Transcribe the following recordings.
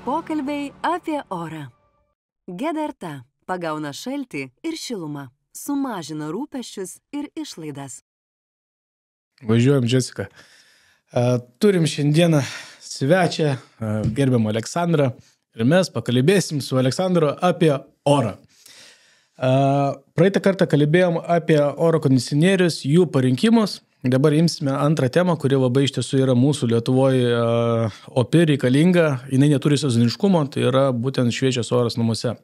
Pokalbiai apie orą. Gederta pagauna šaltį ir šilumą, sumažina rūpesčius ir išlaidas. Važiuojam, Jessica. Turim šiandieną svečią, gerbiamą Aleksandrą, ir mes pakalbėsim su Aleksandru apie orą. Praeitą kartą kalbėjom apie oro kondicionierius, jų parinkimus. Dabar imsime antrą temą, kuri labai iš tiesų yra mūsų Lietuvoje opi, reikalinga. Jinai neturi sezoniškumo, tai yra būtent šviežias oras namuose.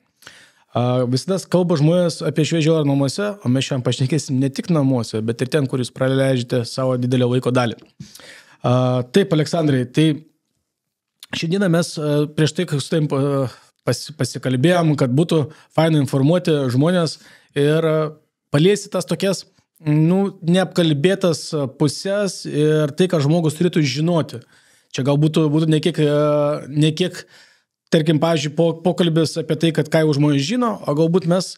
Visada kalba žmonės apie šviežią orą namuose, o mes šiandien pašnekėsim ne tik namuose, bet ir ten, kur jūs praleidžiate savo didelę laiko dalį. Taip, Aleksandrai, tai šiandieną mes prieš tai, kai su tavim pasikalbėjom, kad būtų faina informuoti žmonės ir paliesti tas tokias neapkalbėtas pusės ir tai, ką žmogus turėtų žinoti. Čia galbūt būtų ne kiek, tarkim, pavyzdžiui, pokalbis apie tai, kad ką jau žmonės žino, o galbūt mes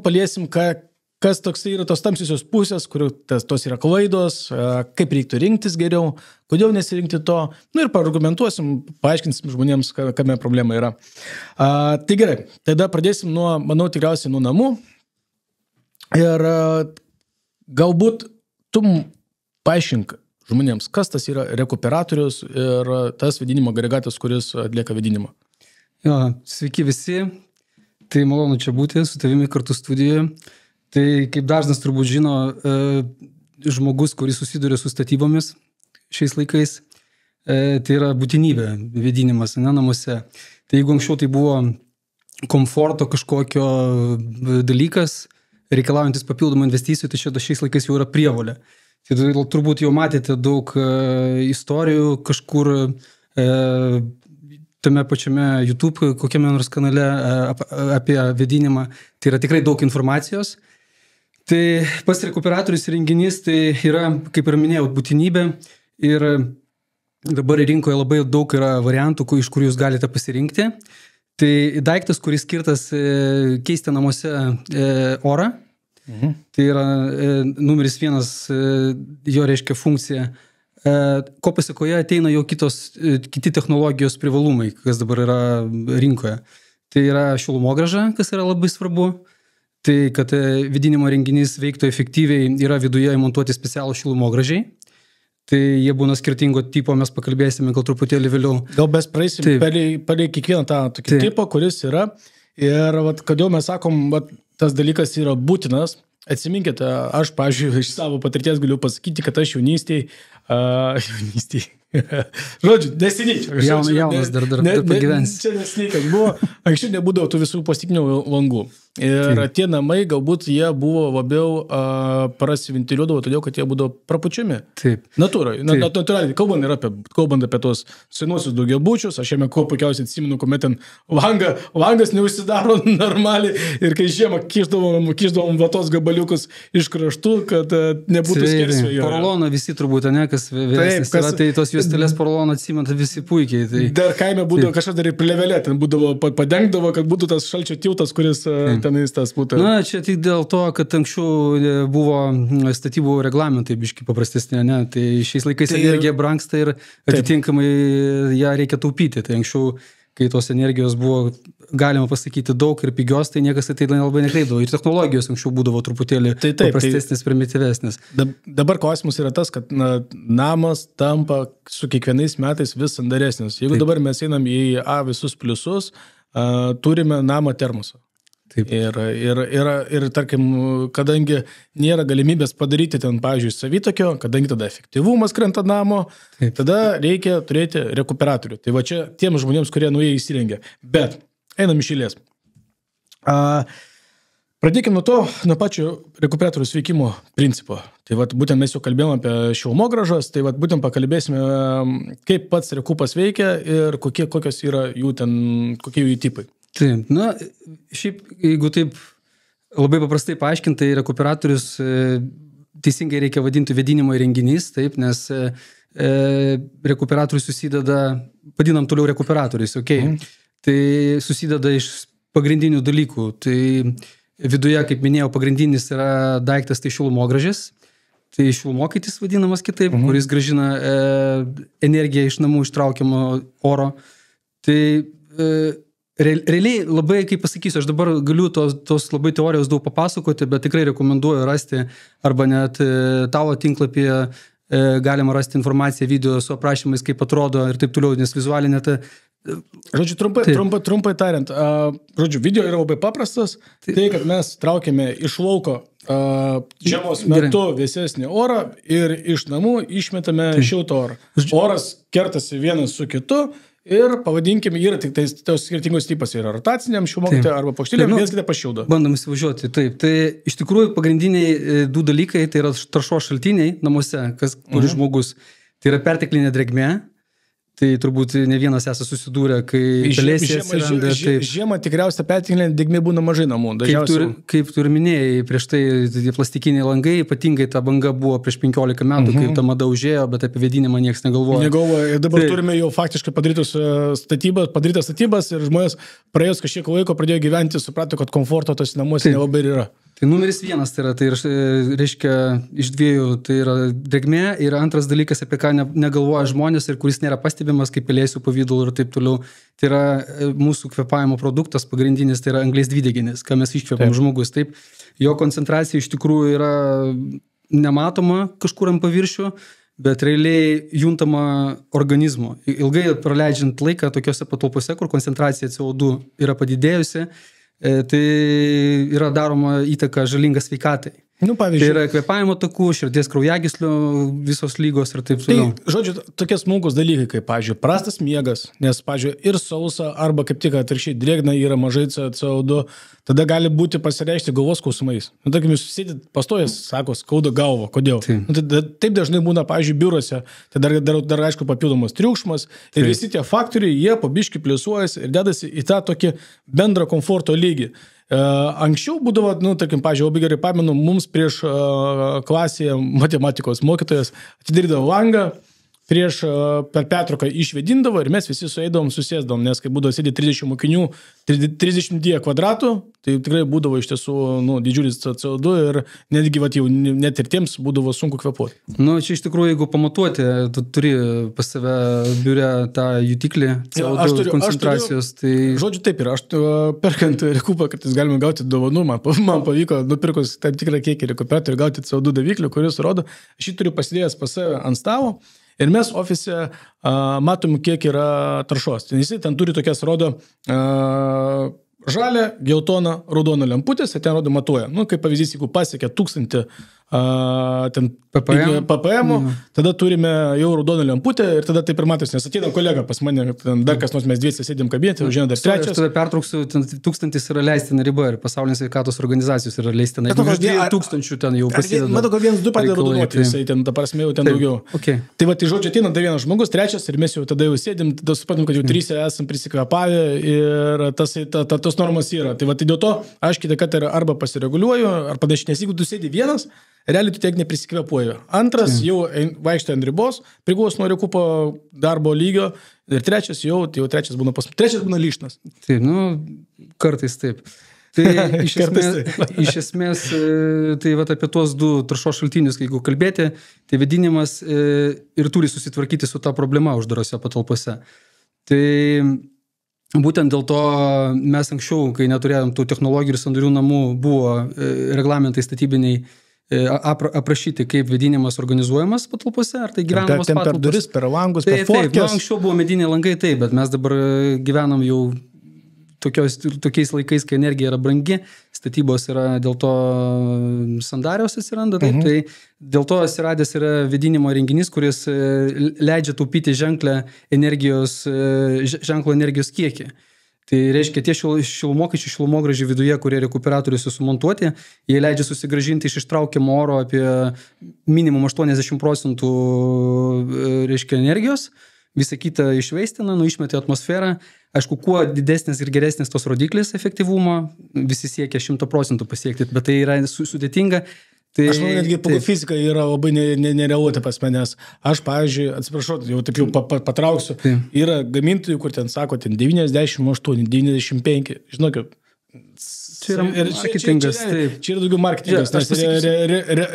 paliesim, kas toksai yra tos tamsiosios pusės, kur tos yra klaidos, kaip reiktų rinktis geriau, kodėl nesirinkti to, ir paargumentuosim, paaiškinsim žmonėms, kame problema yra. Tai gerai, tada pradėsim tikriausiai nuo namų. Ir galbūt tu paaiškink žmonėms, kas tas yra rekuperatorius ir tas vėdinimo agregatas, kuris atlieka vėdinimą. Jo, sveiki visi, tai malonu čia būti su tavimi kartu studijoje. Tai kaip dažnas turbūt žino, žmogus, kuris susiduria su statybomis šiais laikais, tai yra būtinybė vėdinimas namuose. Tai jeigu anksčiau tai buvo komforto kažkokio dalykas, reikalaujantis papildomų investicijų, tai šiais laikais jau yra prievolė. Tai turbūt jau matėte daug istorijų kažkur tame pačiame YouTube, kokiame nors kanale apie vėdinimą. Tai yra tikrai daug informacijos. Tai pats rekuperatorius įrenginys tai yra, kaip ir minėjau, būtinybė. Ir dabar rinkoje labai daug yra variantų, iš kurių jūs galite pasirinkti. Tai daiktas, kuris skirtas keisti namuose orą. Tai yra numeris 1, jo reiškia funkcija. Ko pasekoje ateina jau kiti technologijos privalumai, kas dabar yra rinkoje. Tai yra šilumogrąža, kas yra labai svarbu. Tai kad vėdinimo renginys veiktų efektyviai, yra viduje įmontuoti specialų šilumogražiai. Tai jie būna skirtingo tipo, mes pakalbėsime gal truputėlį vėliau. Gal mes praeisim palei kiekvieną tą tokį tipą, kuris yra. Ir kodėl mes sakom, tas dalykas yra būtinas. Atsiminkite, aš, pavyzdžiui, iš savo patirties galiu pasakyti, kad aš jaunystėj, žodžiu, neseniai. Jaunas dar pagyvensi. Čia neseniai, kad buvo, anksčiau nebūdavo tų visų plastikinių langų. Ir tie namai, galbūt jie buvo labiau prasiventiliuodavo, todėl, kad jie būdavo prapučiami. Taip. Natūraliai, kalbant apie tos senuosius daugiabučius, aš jame kuo puikiausiai atsimenu, kuomet ten langas neužsidaro normaliai ir kai žiemą kišdavom vatos gabaliukus iš kraštų, kad nebūtų skersvėjo. Poroloną visi turbūt, ne, kas vyresnis yra, tai tos juostelės poroloną atsimenta visi puikiai. Tai... Dar kaime būdavo kažkas dar ir plevelė, ten būdavo padengdavo, kad būtų tas šalčio tiltas, kuris tenais tas būtų. Na, čia tik dėl to, kad anksčiau buvo statybų reglamentai biški paprastesnė, ne, tai šiais laikais energija brangsta ir atitinkamai ją reikia taupyti. Tai anksčiau, kai tos energijos buvo, galima pasakyti, daug ir pigios, tai niekas tai labai nekreipdavo. Ir technologijos anksčiau būdavo truputėlį paprastesnės, primityvesnės. Dabar klausimas yra tas, kad namas tampa su kiekvienais metais vis sandaresnis. Jeigu dabar mes einam į visus pliusus, turime namą termosą. Taip. Ir tarkim, kadangi nėra galimybės padaryti ten, pavyzdžiui, savitokio, kadangi tada efektyvumas krenta namo, tada reikia turėti rekuperatorių. Tai va čia tiems žmonėms, kurie naujai įsirengia. Bet einam iš eilės. Pradėkime nuo pačio rekuperatoriaus veikimo principo. Tai va, būtent mes jau kalbėjome apie šilumogrąžas, tai va, būtent pakalbėsime, kaip pats rekupas veikia ir kokios yra kokie jų tipai. Taip, na, šiaip, jeigu taip labai paprastai paaiškintai, rekuperatorius teisingai reikia vadinti vėdinimo įrenginys, taip, nes rekuperatorius susideda, vadinam toliau rekuperatorius, tai susideda iš pagrindinių dalykų. Tai viduje, kaip minėjau, pagrindinis yra daiktas, tai šilumogražis, tai šilumokaitis vadinamas kitaip, kuris grąžina energiją iš namų ištraukiamo oro. Tai realiai labai, kaip pasakysiu, aš dabar galiu tos labai teorijos daug papasakoti, bet tikrai rekomenduoju rasti arba net tavo tinklapyje galima rasti informaciją, video su aprašymais, kaip atrodo ir taip toliau, nes vizualinė ta... Žodžiu, trumpai tariant, žodžiu, video yra labai paprastas, tai, kad mes traukiame iš lauko žiemos metu vėsesnį orą ir iš namų išmetame šiltą orą. Oras kertasi vienas su kitu ir, pavadinkime, yra tik tos skirtingos tipas, yra rotaciniam šilumokite arba paukštiliam, vienas kitą pašildo. Bandom įsivažiuoti, taip. Tai iš tikrųjų pagrindiniai du dalykai, tai yra taršos šaltiniai namuose, kas turi žmogus. Tai yra perteklinė drėgmė. Tai turbūt ne vienas esate susidūrę, kai pelėsiai atsiranda. Žiemą tikriausiai perteklinė drėgmė būna mažai namų. Kaip tu ir minėjai, prieš tai plastikiniai langai, ypatingai ta banga buvo prieš 15 metų, kaip ta mada užėjo, bet apie vėdinimą niekas negalvoja. Ir dabar turime jau faktiškai padarytas statybas ir žmonės praėjus kažkiek laiko pradėjo gyventi, suprato, kad komforto tos namuose nelabai yra. Tai numeris vienas tai yra, tai reiškia iš dviejų, tai yra drėgmė ir antras dalykas, apie ką negalvoja žmonės ir kuris nėra pastebimas kaip pelėsių pavidalų ir taip toliau. Tai yra mūsų kvėpavimo produktas pagrindinis, tai yra anglies dvideginis, ką mes iškvėpam žmogus. Taip, jo koncentracija iš tikrųjų yra nematoma kažkur ant paviršių, bet realiai juntama organizmo. Ilgai praleidžiant laiką tokiose patalpose, kur koncentracija CO2 yra padidėjusi, tai yra daroma įtaka žalinga sveikatai. Pavyzdžiui, tai yra kvėpavimo takų, širdies kraujagyslių visos lygos ir taip toliau. Tai, žodžiu, tokie smulkūs dalykai, kaip, pavyzdžiui, prastas miegas, nes, pavyzdžiui, ir sausa, arba kaip tik atvirkščiai drėgna yra mažai CO2, tada gali būti pasireikšti galvos skausmais. Tarkim, jūs sėdit pastojęs, sako, skauda galva, kodėl? Taip dažnai būna, pavyzdžiui, biuruose, tai dar aišku, papildomas triukšmas ir visi tie faktoriai, jie pabiški pliusuojasi ir dedasi į tą tokį bendrą komforto lygį. Anksčiau būdavo, tarkim, pavyzdžiui, labai gerai pamenu, mums prieš klasėje matematikos mokytojas atidarydavo langą, per pertrauką išvedindavo ir mes visi sueidavom, susėsdavom, nes kai būdavo sėdė 30 mokinių, 30 kvadratų, tai tikrai būdavo iš tiesų didžiulis CO2 ir netgi jau net ir tiems būdavo sunku kvėpuoti. Čia iš tikrųjų, jeigu pamatuoti, tu turi pas save biure tą jutiklį CO2 koncentracijos. Žodžiu, taip yra. Aš perkant rekupą, kad jis galima gauti dovanų, man pavyko nupirkus tam tikrą kiekį rekuperatorių ir gauti CO2 daviklį, kuris rodo, aš jį turiu pasidėjęs pas save ant stalo. Ir mes ofise matom, kiek yra taršos. Jis ten turi tokias, rodo, žalia, geltona, raudona lemputės, ir ten rodo matuoja. Kaip pavyzdys, jeigu pasiekia 1000 ppm, tada turime jau raudoną lemputę ir tada taip ir matos, nes ateina kolega pas mane, dar kas nors mes dviesi sėdėm kabinete, užžiūrėjom dar trečias. Aš tada pertrauksiu, 1000 yra leistina riba ir pasaulinės sveikatos organizacijos yra leistina. Jeigu 2000 ten jau prasideda. Matau, kad 1-2 pradeda raudonuoti, jisai ten, ta prasme, jau ten daugiau. Tai va, tai žodžiu, ateina dar vienas žmogus, trečias ir mes jau tada jau sėdėm, tada supratom, kad jau 3 esam prisikvėpavę ir tos normos yra. Tai va, tai dėl to aš kitą kartą arba pasireguliuoju, ar panašiai, nes jeigu tu sėdi vienas, realiai tu tiek neprisikvėpuoju. Antras jau vaikšto ant ribos, priklauso nuo rekupo darbo lygio ir trečias trečias būna lyšnas. Taip, kartais taip. Tai iš esmės, tai vat apie tuos du taršos šaltinius, jeigu kalbėti, tai vėdinimas ir turi susitvarkyti su ta problema uždarose patalpose. Tai būtent dėl to mes anksčiau, kai neturėjom tų technologijų ir sandarių namų, buvo reglamentai statybiniai aprašyti, kaip vėdinimas organizuojamas patalpose, ar tai gyvenamos patalpos. Per duris, per langus, per forkės. Anksčiau buvo mediniai langai, taip, bet mes dabar gyvenam jau tokiais laikais, kai energija yra brangi, statybos yra dėl to sandarios atsiranda, taip, tai dėl to atsiradęs yra vėdinimo renginys, kuris leidžia taupyti ženklą energijos kiekį. Tai reiškia, tie šilumokaičiai, šilumogražiai viduje, kurie rekuperatoriuose sumontuoti, jie leidžia susigrąžinti iš ištraukiamo oro apie minimum 80% reiškia energijos, visą kitą išveistina, išmeti atmosferą. Aišku, kuo didesnis ir geresnis tos rodiklis efektyvumo, visi siekia 100% pasiekti, bet tai yra sudėtinga. Aš manau, netgi pagal fiziką yra labai nerealuoti pas manęs. Aš, pavyzdžiui, atsiprašau, jau taip jau patrauksiu, yra gamintojų, kur ten sako, ten 98, 95, žinokit, Čia yra marketingas, taip. Čia yra daugiau marketingas, nes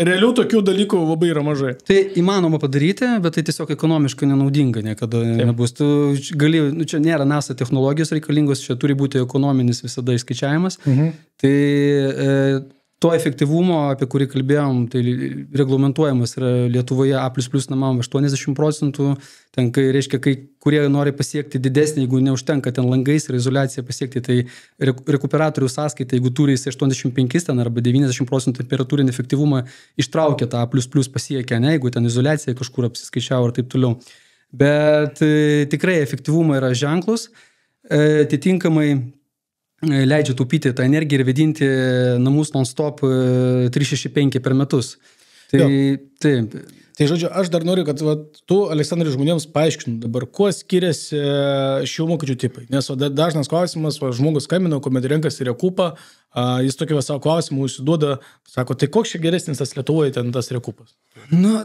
realių tokių dalykų labai yra mažai. Tai įmanoma padaryti, bet tai tiesiog ekonomiškai nenaudinga niekada nebus. Tu gali, čia nėra NASA technologijos reikalingos, čia turi būti ekonominis visada įskaičiavimas. Tai to efektyvumo, apie kurį kalbėjom, tai reglamentuojamas yra Lietuvoje A++ namam 80%, ten, kai reiškia, kai kurie nori pasiekti didesnį, jeigu neužtenka ten langais ir izoliaciją pasiekti, tai rekuperatorių sąskaita, jeigu turi 85 ten arba 90% temperatūrinį efektyvumą, ištraukia tą A++ pasiekę, ne, jeigu ten izoliacija kažkur apsiskaičiavo ir taip toliau. Bet tikrai efektyvumai yra ženklus, atitinkamai leidžia taupyti tą energiją ir vedinti namus non-stop 365 per metus. Taip. Tai žodžiu, aš dar noriu, kad tu, Aleksandrai, žmonėms paaiškinu dabar, kuo skiriasi šilumokaičių tipai. Nes dažnas klausimas, žmogus skambina, kuomet renkasi Rekupą, jis tokį savo klausimą užsiduoda, sako, tai koks čia geresnis tas Lietuvoje ten tas Rekupas? Nu,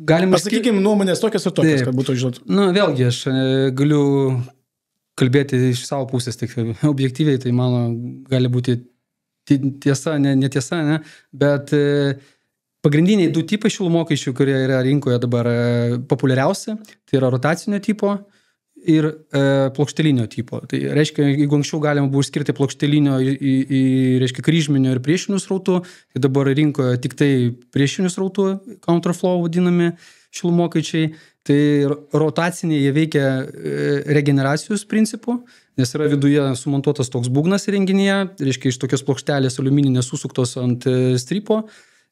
galima... Pasakykime nuomonės tokias ir tokias, kad būtų žinot. Nu, vėlgi, aš galiu kalbėti iš savo pusės, tik objektyviai, tai mano gali būti tiesa, netiesa, ne? Bet pagrindiniai du tipai šilumokaičių, kurie yra rinkoje dabar populiariausi, tai yra rotacinio tipo ir plokštelinio tipo. Tai reiškia, jeigu anksčiau galima buvo išskirti plokštelinio į reiškia, kryžminio ir priešinių srautų, tai dabar rinkoje tik tai priešinių srautų, counterflow vadinami šilumokaičiai. Tai rotaciniai jie veikia regeneracijos principu, nes yra viduje sumontuotas toks būgnas įrenginyje, reiškia iš tokios plokštelės aliumininės susuktos ant stripo,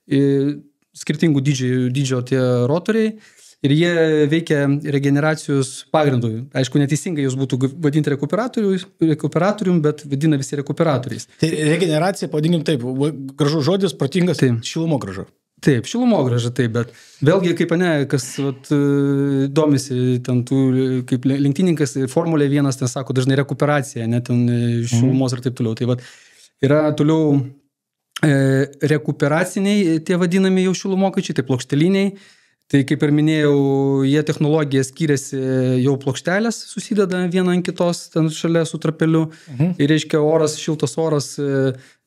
skirtingų dydžio tie rotoriai ir jie veikia regeneracijos pagrindu. Aišku, neteisingai jūs būtų vadinti rekuperatorium, bet vadina visi rekuperatoriais. Tai regeneracija, pavadinkim taip, gražus žodis, protingas, šilumogrąža. Taip, šilumogrąža, taip, bet vėlgi, kaip kas domisi, ten tų, kaip lenktyninkas, Formulė 1, ten sako dažnai rekuperacija, ne ten šilumos ir taip toliau. Tai yra toliau rekuperaciniai, tie vadinami jau šilumokaičiai, tai plokšteliniai. Tai kaip ir minėjau, jie technologija skiriasi, jau plokštelės susideda vieną ant kitos, ten šalia su trapeliu. Ir reiškia oras, šiltas oras.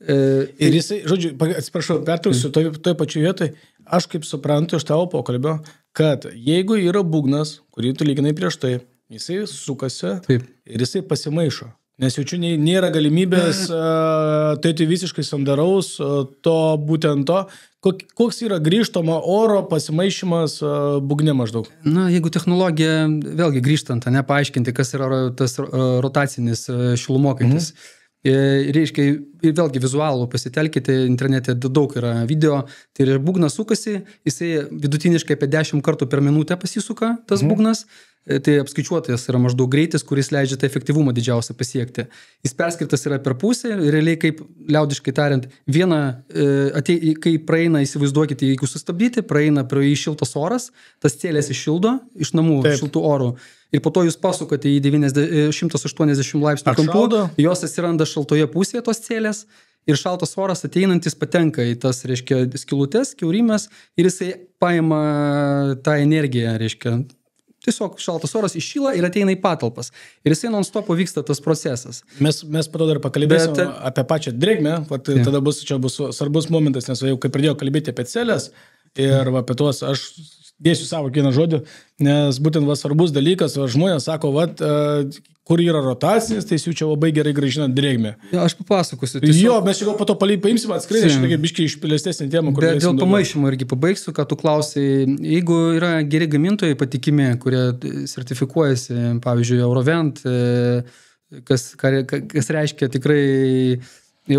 Ir jisai, žodžiu, atsiprašau, pertrauksiu toj pačioj vietoj, aš kaip suprantu iš tavo pokalbio, kad jeigu yra būgnas, kurį tu lyginai prieš tai, jisai sukasi ir jisai pasimaišo. Nes jaučiu, nėra galimybės tai visiškai sandaraus, to būtent to. Koks yra grįžtama oro pasimaišymas būgne maždaug? Na, jeigu technologija, vėlgi grįžtant, paaiškinti, kas yra tas rotacinis šilumokaitis. Reiškia, vėlgi vizualų pasitelkite, internete daug yra video, tai būgnas sukasi, jisai vidutiniškai apie 10 kartų per minutę pasisuka, tas būgnas. Tai apskaičiuotas yra maždaug greitis, kuris leidžia tą efektyvumą didžiausią pasiekti. Jis perskirtas yra per pusę, realiai kaip liaudiškai tariant, kai praeina, įsivaizduokite, jeigu sustabdyti, praeina pro jį šiltas oras, tas cėlės iššildo iš namų šiltų orų. Ir po to jūs pasukate į 180 laipsnių kampu, jos atsiranda šaltoje pusėje tos cėlės ir šaltas oras ateinantis patenka į tas, reiškia, skylutes, kiaurimes ir jisai paima tą energiją, reiškia, tiesiog šaltas oras iššyla ir ateina į patalpas. Ir jisai non-stop vyksta tas procesas. Mes po to dar pakalbėsim apie pačią drėgmę, tada čia bus svarbus momentas, nes jau kai pradėjau kalbėti apie celės ir apie tuos, aš dėsiu savo vieną žodį, nes būtent svarbus dalykas, žmonės sako, kur yra rotacinis, tai jų čia labai gerai grąžina drėgmę. Jo, aš papasakosiu. Jo, mes čia gal po to paimsim atskridę, aš tokia biškiai išpilėstesnį temą. Bet dėl pamaišymo irgi pabaigsiu, ką tu klausai. Jeigu yra geri gamintojai patikimi, kurie sertifikuojasi, pavyzdžiui, Eurovent, kas reiškia tikrai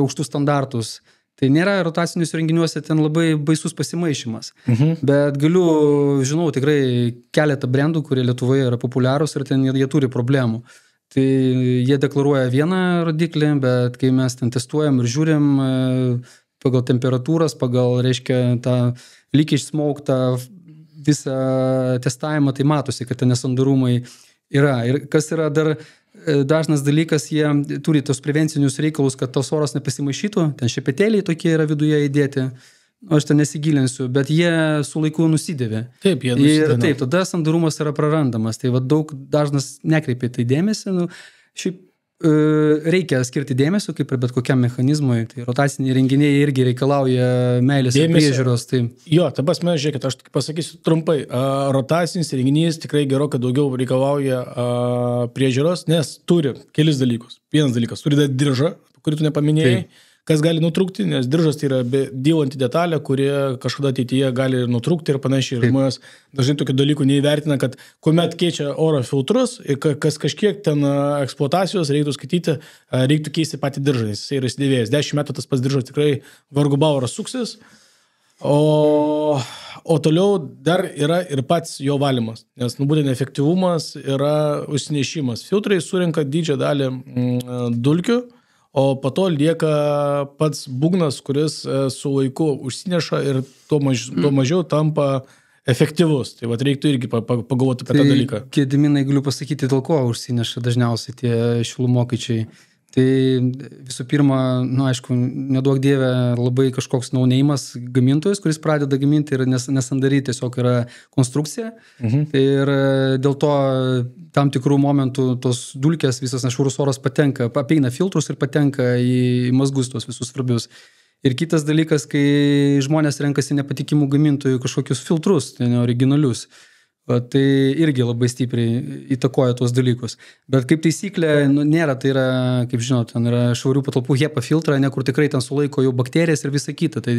aukštus standartus, tai nėra rotacinius renginiuose ten labai baisus pasimaišymas. Bet žinau tikrai keletą brandų, kurie Lietuvoje yra populiarūs ir ten jie turi problemų. Tai jie deklaruoja vieną rodiklį, bet kai mes ten testuojam ir žiūrim pagal temperatūras, pagal, reiškia, tą leakage smoke, tą visą testavimą, tai matosi, kad ten nesandarumai yra. Ir kas yra dar dažnas dalykas, jie turi tos prevencinius reikalus, kad tos oras nepasimaišytų, ten šepetėliai tokie yra viduje įdėti, aš ten nesigilinsiu, bet jie su laiku nusidėvė. Taip, jie nusidėvė. Ir taip, tada sandarumas yra prarandamas, tai daug dažnas nekreipia tai dėmesį. Šiaip reikia skirti dėmesio, kaip ir bet kokiam mechanizmui. Tai rotaciniai renginiai irgi reikalauja meilės ir priežiūros. Tai... Jo, ta prasme, žiūrėkit, aš pasakysiu trumpai. Rotacinis renginys tikrai gerokai daugiau reikalauja priežiūros, nes turi kelis dalykus. Vienas dalykas, turi diržą, kurį tu nepaminėjai. Tai. Kas gali nutrūkti, nes diržas tai yra dylanti detalė, kurie kažkada ateityje gali nutrūkti ir panašiai. Ir žmonės dažnai tokių dalykų neįvertina, kad kuomet keičia oro filtrus, kas kažkiek ten eksploatacijos reiktų skaityti, reiktų keisti patį diržą, nes jis yra įsidėvėjęs. 10 metų tas pas diržas tikrai vargu bauras suksis, o toliau dar yra ir pats jo valymas, nes būtent efektyvumas yra užsinešimas. Filtrai surenka didžią dalį dulkių, o po to lieka pats būgnas, kuris su laiku užsineša ir tuo mažiau tampa efektyvus. Tai vat reiktų irgi pagalvoti apie tą dalyką. Gediminai, galiu pasakyti, dėl ko užsineša dažniausiai tie šilumokaičiai. Tai visų pirma, aišku, neduok dievė labai kažkoks nauneimas gamintojas, kuris pradeda gaminti ir nesandary tiesiog yra konstrukcija. Ir dėl to tam tikrų momentų tos dulkės, visas nešvarus oras patenka, apeina filtrus ir patenka į mazgus tos visus svarbius. Ir kitas dalykas, kai žmonės renkasi nepatikimų gamintojų kažkokius filtrus, tai neoriginalius. Tai irgi labai stipriai įtakoja tuos dalykus. Bet kaip taisyklė, nėra, tai yra, kaip žinot, ten yra švarių patalpų HEPA filtrą, kur tikrai ten sulaiko jau bakterijas ir visa kita. Tai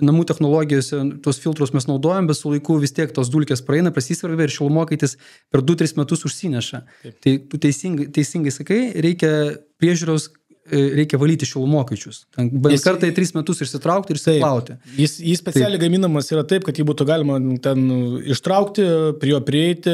namų technologijose tos filtrus mes naudojam, bet su laiku vis tiek tos dulkės praeina, prasisverbia ir šilumokaitis per 2-3 metus užsineša. Taip. Tai tu teisingai sakai, reikia priežiūros, reikia valyti šilumokaičius. Bent kartą į 3 metus išsitraukti ir išsiplauti. Jis specialiai gaminamas yra taip, kad jį būtų galima ten ištraukti, prie jo prieiti,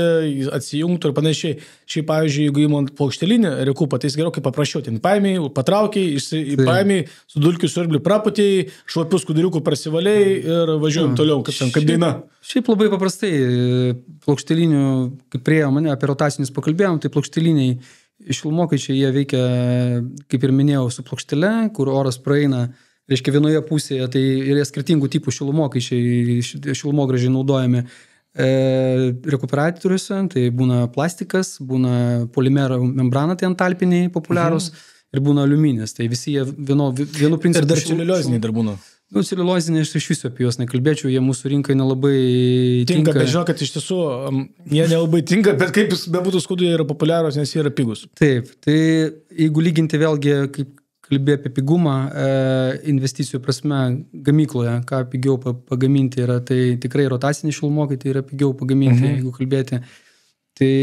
atsijungti ir panašiai. Šiaip, pavyzdžiui, jeigu įmant plokštelinį rekupą, tai jis gerokai paprasčiau. Ten paėmiai, patraukiai, paėmiai, su dulkių siurbliu praputėjai, šlapius skuduriukų prasivaliai ir važiuojam toliau, kaip daina. Šiaip labai paprastai plokštelinių, kaip priejo mane, apie rotacinius pakalbėjom, tai plokšteliniai šilumokaičiai jie veikia, kaip ir minėjau, su plokštele, kur oras praeina, reiškia vienoje pusėje, tai yra skirtingų tipų šilumokaičiai, šilumogražiai naudojami rekuperatoriuose, tai būna plastikas, būna polimero membrana, tai antalpiniai populiarūs, ir būna aliuminis, tai visi jie vienu principu. Ir dar celiulioziniai dar būna. Celiulozinė, aš iš viso apie juos nekalbėčiau, jie mūsų rinkai nelabai tinka. Bet žinau, kad iš tiesų jie nelabai tinka, bet kaip jis bebūtų skudų, jie yra populiarūs, nes jie yra pigus. Taip, tai jeigu lyginti vėlgi, kaip kalbėjau apie pigumą, investicijų prasme gamykloje, ką pigiau pagaminti yra, tai tikrai rotaciniai šilumokaičiai tai yra pigiau pagaminti, jeigu kalbėti. Tai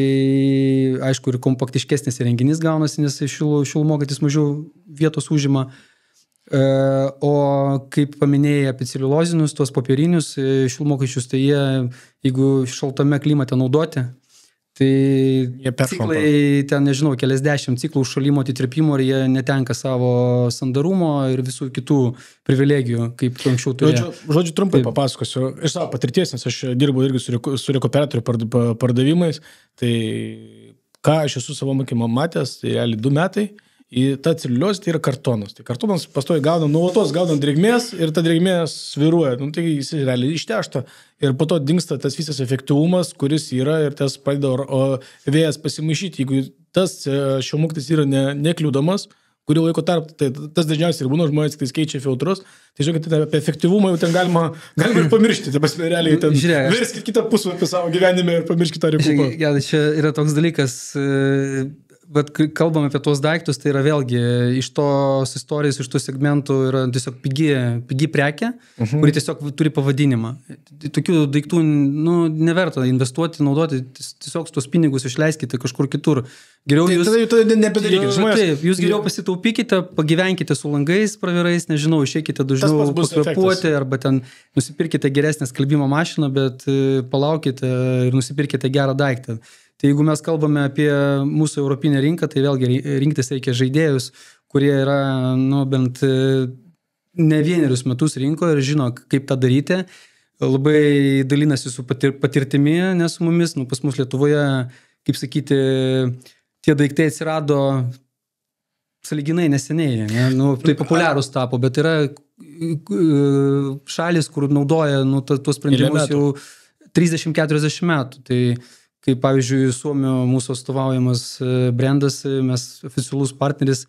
aišku, ir kompaktiškesnis renginys gaunasi, nes šilumokaitis mažiau vietos užima. O kaip paminėjai apie celiulozinius, tuos popierinius šilumokaičius, tai jie, jeigu šaltame klimate naudoti, tai ciklai, ten nežinau, keliasdešimt ciklų užšalimo atitirpimo ir jie netenka savo sandarumo ir visų kitų privilegijų, kaip anksčiau turėjo. Žodžiu, trumpai papasakosiu. Iš savo patirties, nes aš dirbu irgi su rekuperatorių pardavimais, tai ką aš esu savo mokymą matęs, tai realiai 2 metai. Ta celiuliozė tai yra kartonas. Tai kartonas pastoji nuolatos gaunam drėgmės ir ta drėgmė sviruoja. Tai jis realiai ištešta ir po to dingsta tas visas efektyvumas, kuris yra ir tas pradeda vėjas pasimaišyti. Jeigu tas šilumokaitis yra nekliudomas, kurį laiko tarp, tai tas dažniausiai ir būna žmonės, kai keičia filtrus. Tai žiūrėkit, apie efektyvumą jau ten galima ir pamiršti. Tai realiai ten verskit kitą puslapį savo gyvenime ir pamirškit tą rekupą. Čia yra toks dalykas. Bet kai kalbam apie tuos daiktus, tai yra vėlgi iš tos istorijos, iš tų segmentų yra tiesiog pigi prekė, kuri tiesiog turi pavadinimą. Tokių daiktų neverta investuoti, naudoti, tiesiog tuos pinigus išleiskite kažkur kitur. Geriau jūs geriau pasitaupykite, pagyvenkite su langais pravirais, nežinau, išeikite dažniau pakvėpuoti arba ten nusipirkite geresnę skalbimo mašiną, bet palaukite ir nusipirkite gerą daiktą. Tai jeigu mes kalbame apie mūsų europinę rinką, tai vėlgi rinktis reikia žaidėjus, kurie yra bent ne 1 metus rinkoje ir žino, kaip tą daryti. Labai dalinasi su patirtimi, nes su mumis, pas mus Lietuvoje, kaip sakyti, tie daiktai atsirado sąlyginai neseniai. Tai populiarūs tapo, bet yra šalis, kur naudoja tuos sprendimus jau 30-40 metų. Tai kaip pavyzdžiui Suomio mūsų atstovaujamas brandas, mes oficialus partneris,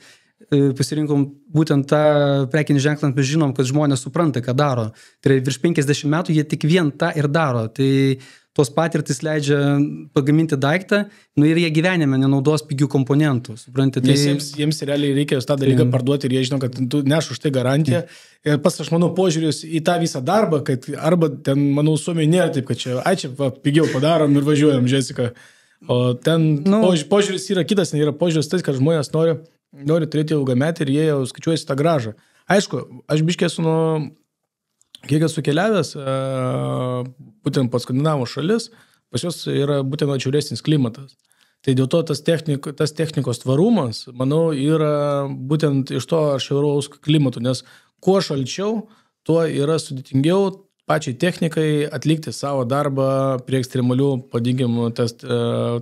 pasirinkom būtent tą prekinį ženklą, mes žinom, kad žmonės supranta, ką daro. Tai virš 50 metų jie tik vien tą ir daro. Tai tos patirtis leidžia pagaminti daiktą, ir jie gyvenime nenaudos pigių komponentų. Suprantate, tai... jiems realiai reikia tą dalyką parduoti ir jie žino, kad tu neš už tai garantiją. Ir pas, aš manau, požiūris į tą visą darbą, kad arba ten, manau, Suomijoje nėra taip, kad čia pigiau padarom ir važiuojam, Jessica. O ten požiūris yra kitas, yra požiūris tai, kad žmonės nori turėti ilgametį ir jie jau skaičiuojasi tą gražą. Aišku, aš biškė esu kiek esu keliavęs, būtent po Skandinavų šalis, pas jos yra būtent atšiauresnis klimatas. Tai dėl to tas technikos tvarumas, manau, yra būtent iš to atšiauraus klimato, nes kuo šalčiau, tuo yra sudėtingiau pačiai technikai atlikti savo darbą prie ekstremalių, padinkim,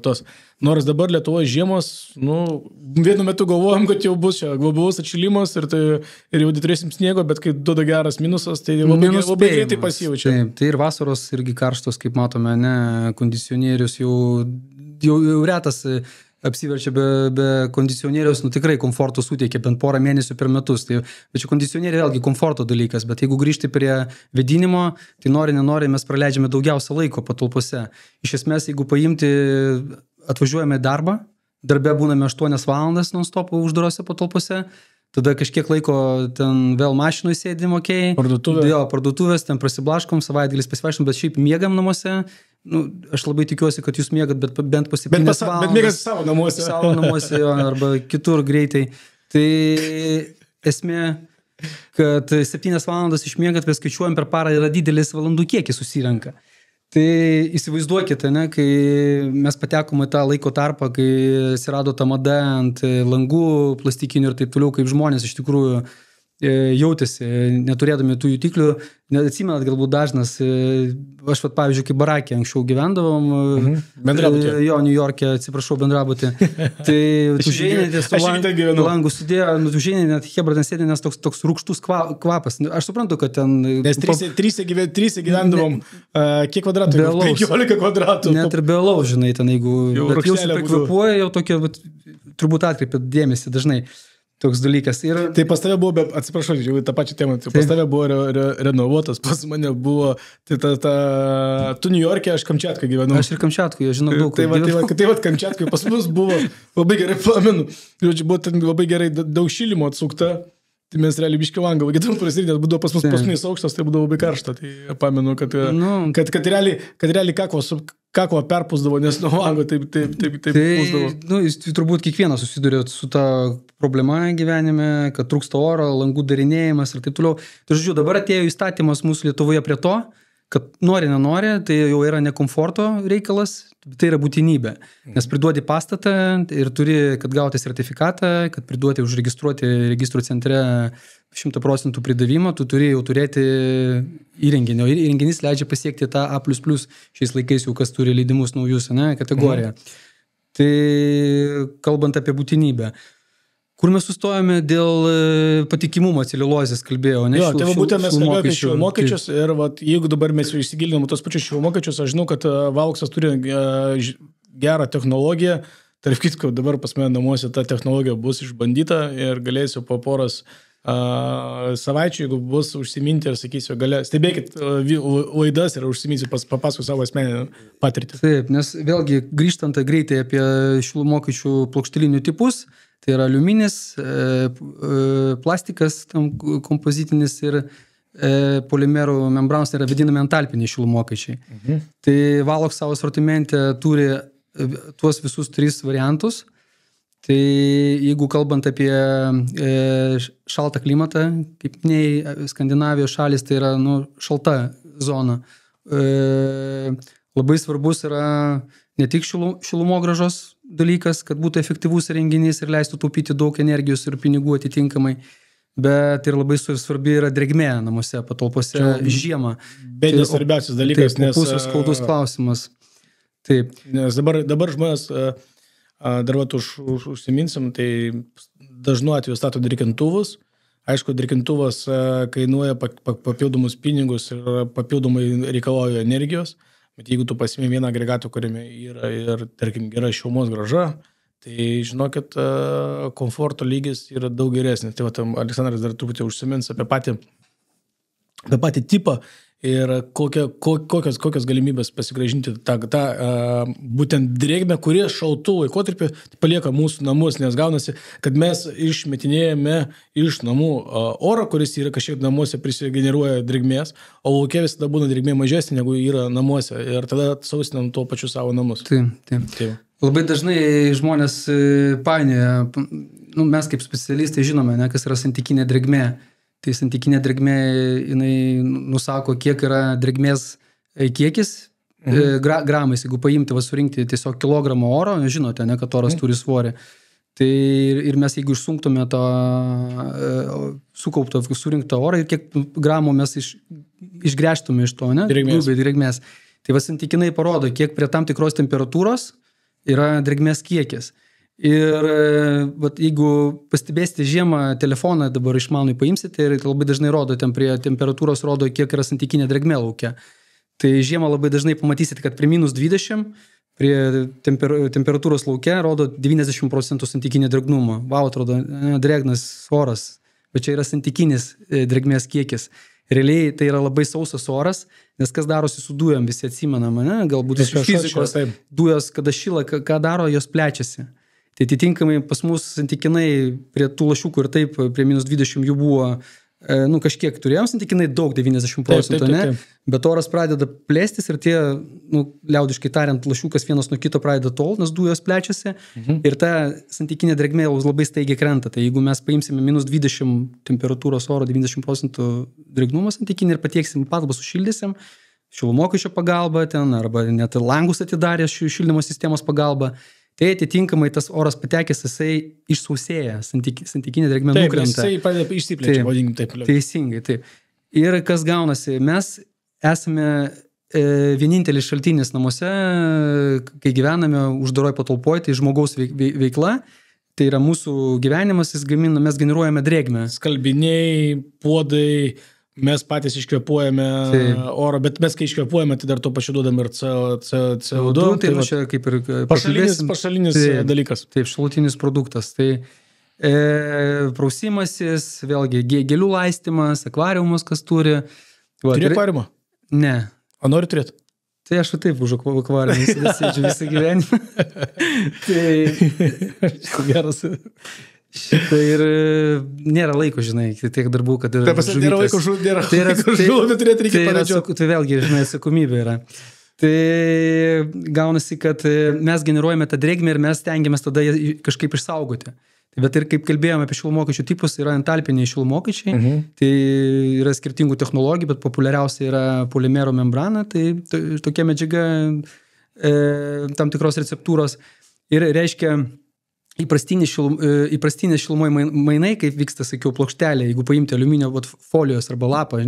tos. Nors dabar Lietuvoje žiemos, vienu metu galvojam, kad jau bus čia globalus atšilimas ir jau turėsim sniego, bet kai duoda geras minusas, tai labai greitai pasijaučia. Taip, tai ir vasaros irgi karštos, kaip matome, kondicionierius jau retas apsiverčia be kondicionieriaus, tikrai komforto suteikia bent porą mėnesių per metus. Tai, bet čia kondicionieriai vėlgi komforto dalykas, bet jeigu grįžti prie vėdinimo, tai nenori, mes praleidžiame daugiausia laiko patalpose. Iš esmės, jeigu paimti, atvažiuojame į darbą, darbe būname 8 valandas non-stop uždarose patalpose, tada kažkiek laiko ten vėl mašinoj sėdim, parduotuvės, ten prasiblaškom, savaitgalis pasivaikštom, bet šiaip miegam namuose. Aš labai tikiuosi, kad jūs miegat, bet bent po 7 valandas. Bet miegat savo namuose. Savo namuose, arba kitur greitai. Tai esmė, kad 7 valandas išmiegat, mes skaičiuojam per parą, yra didelis valandų kiekis susirenka. Tai įsivaizduokite, kai mes patekome tą laiko tarpą, kai atsirado ta mada ant langų plastikinių ir taip toliau, kaip žmonės iš tikrųjų jautėsi, neturėdami tų jutiklių. Atsimenat, galbūt dažnas, aš pavyzdžiui, kaip barakė anksčiau gyvendavom, bendrabutė. Jo, New York'e, atsiprašau, bendrabutė. Tai tu žinai, langų sudėjo, tu žinai, net Hebra ten sėdė, nes toks rūgštus kvapas. Aš suprantu, kad ten... Nes tryse gyvendavom, kiek kvadratų? 15 kvadratų. Net ir be alaus, žinai, ten jeigu... Bet jau šitą kvapuoja, jau tokia, turbūt atkreipėt dėmesį dažnai. Toks dalykas. Tai pas tave buvo, atsiprašau, jau tą pačią temą, pas tave buvo renovuotas, pas mane buvo, tu New York'e, aš Kamčiatką gyvenau. Aš ir Kamčiatkoje, žinau daug. Tai va, Kamčiatkoje pas mus buvo, labai gerai pamenu, buvo ten labai gerai daug šilimo atsukta, tai mes realiai biškį langą, vagėtum prasidės, būdavo pas mus paskutinis aukštas, tai būdavo labai karšta, tai pamenu, kad realiai kakvo perpūsdavo, nes nuo lango taip pūsdavo. Jūs turbūt kiekvienas susidurėt su ta problema gyvenime, kad trūksta oro, langų darinėjimas ir taip toliau. Tai žodžiu, dabar atėjo įstatymas mūsų Lietuvoje prie to, kad nenori, tai jau yra nekomforto reikalas, tai yra būtinybė. Nes priduodi pastatą ir turi, kad gauti sertifikatą, kad priduoti, užregistruoti registrų centre 100% pridavimą, tu turi jau turėti įrenginį. Ir įrenginys leidžia pasiekti tą A++ šiais laikais jau, kas turi leidimus naujus, kategoriją. Tai kalbant apie būtinybę. Kur mes sustojame dėl patikimumo celiuliozės, kalbėjau, ne? Jo, tai būtent mes kalbėjome apie šilumokaičius ir jeigu dabar mes jau įsigilinam tos pačius šilumokaičius, aš žinau, kad Vauksas turi gerą technologiją, tarp kitko dabar pas mane namuose ta technologija bus išbandyta ir galėsiu po poros savaičių, jeigu bus užsiminti ir sakysiu, stebėkit laidas ir užsiminsiu, papasakosiu savo asmeninę patirtį. Taip, nes vėlgi grįžtant greitai apie šilumokaičių plokštelinių tipus, tai yra aliuminis, plastikas kompozitinis ir polimerų membranos, tai yra vadinami entalpiniai šilumokaičiai. Tai Valox savo asortimente turi tuos visus 3 variantus. Tai jeigu kalbant apie šaltą klimatą, kaip minėjai, Skandinavijos šalis, tai yra šalta zona. Labai svarbus yra ne tik šilumogrąžos dalykas, kad būtų efektyvus renginys ir leistų taupyti daug energijos ir pinigų atitinkamai, bet ir labai svarbi yra drėgmė namuose, patalpose žiemą. Bet nesvarbiausias dalykas, nes... Pusės skaudus klausimas. Taip. Nes dabar žmonės, dar užsiminsim, tai dažnu atveju stato drėkintuvus. Aišku, drėkintuvas kainuoja papildomus pinigus ir papildomai reikalauja energijos. bet jeigu tu pasimė vieną agregatą, kuriame yra ir, tarkim, gera šilumos grąža, tai žinokit, komforto lygis yra daug geresnis. Tai va, Aleksandras dar truputį užsimins apie patį tipą ir kokios galimybės pasigrąžinti tą būtent drėgmę, kurie šaltų laikotarpį palieka mūsų namus, nes gaunasi, kad mes išmetinėjame iš namų orą, kuris yra kažkiek namuose prisigeneruoja drėgmės, o lauke visada būna drėgmė mažesnė, negu yra namuose ir tada sausinam tuo pačiu savo namus. Taip. Labai dažnai žmonės painioja, mes kaip specialistai žinome, kas yra santykinė drėgmė. Tai santykinė drėgmė, jinai nusako, kiek yra drėgmės kiekis gramais. Jeigu paimti, surinkti tiesiog kilogramą oro, žinote, kad oras turi svorį. Tai ir mes, jeigu išsunktume tą sukauptą, surinktą orą ir kiek gramų mes išgręžtume iš to, drėgmės. Tai santykinai parodo, kiek prie tam tikros temperatūros yra drėgmės kiekis. Ir jeigu pastebėsite žiemą telefoną dabar išmanui paimsite ir labai dažnai rodo, ten prie temperatūros rodo, kiek yra santykinė drėgmė lauke. Tai žiemą labai dažnai pamatysite, kad prie -20 prie temperatūros lauke rodo 90% santykinė drėgnumo. Atrodo, drėgnas oras, bet čia yra santykinis drėgmės kiekis. Realiai tai yra labai sausas oras, nes kas darosi su dujom, visi atsimenam, galbūt iš fizikos dujos, kada šyla, ką daro, jos plečiasi. Tai atitinkamai pas mus santykinai prie tų lašiukų ir taip prie -20 jų buvo, kažkiek turėjom santykinai daug, 90%, ne? Bet oras pradeda plėstis ir tie, liaudiškai tariant, lašiukas vienas nuo kito pradeda tol, nes dujos plečiasi ir ta santykinė drėgmė labai staigiai krenta. Tai jeigu mes paimsime -20 temperatūros oro, 90% drėgnumą santykinį ir patieksim patalbą sušildysim, šilumokaičio pagalba ten, arba net langus atidarė šildymo sistemos pagalba, tai atitinkamai tas oras patekęs, jisai išsausėja, santykinė drėgmė nukrenta. Taip, jisai pradeda išsiplečia, vadinkim taip. Teisingai, taip. Ir kas gaunasi, mes esame vienintelis šaltinis namuose, kai gyvename uždaroj patalpoj, tai žmogaus veikla, tai yra mūsų gyvenimas, mes generuojame drėgmę. Skalbiniai, puodai, mes patys iškvėpuojame oro, bet mes kai iškvėpuojame, tai dar to pačiu duodam ir CO2. Tai čia kaip ir pašalinis dalykas. Taip, šalutinis produktas. Tai prausimasis, vėlgi gėlių laistymas, akvariumas, kas turi. Turi akvariumą? Ne. O nori turėti? Tai aš taip už akvariumus sėdžiu visą gyvenimą. Tai geras. Šitą ir nėra laiko, žinai, tiek darbų, kad ir žuvytės. Nėra laiko žuvų turėti, reikia pamedžioti. Tai vėlgi, žinai, atsakomybė yra. Tai gaunasi, kad mes generuojame tą drėgmę ir mes stengiamės tada kažkaip išsaugoti. Bet ir kaip kalbėjome apie šilumokaičių tipus, yra entalpiniai šilumokaičiai, tai yra skirtingų technologijų, bet populiariausia yra polimero membrana, tai tokia medžiaga tam tikros receptūros. Ir reiškia, įprastinė šilumoje mainai, kaip vyksta, sakiau, plokštelė, jeigu paimti aliuminio folijos arba lapą,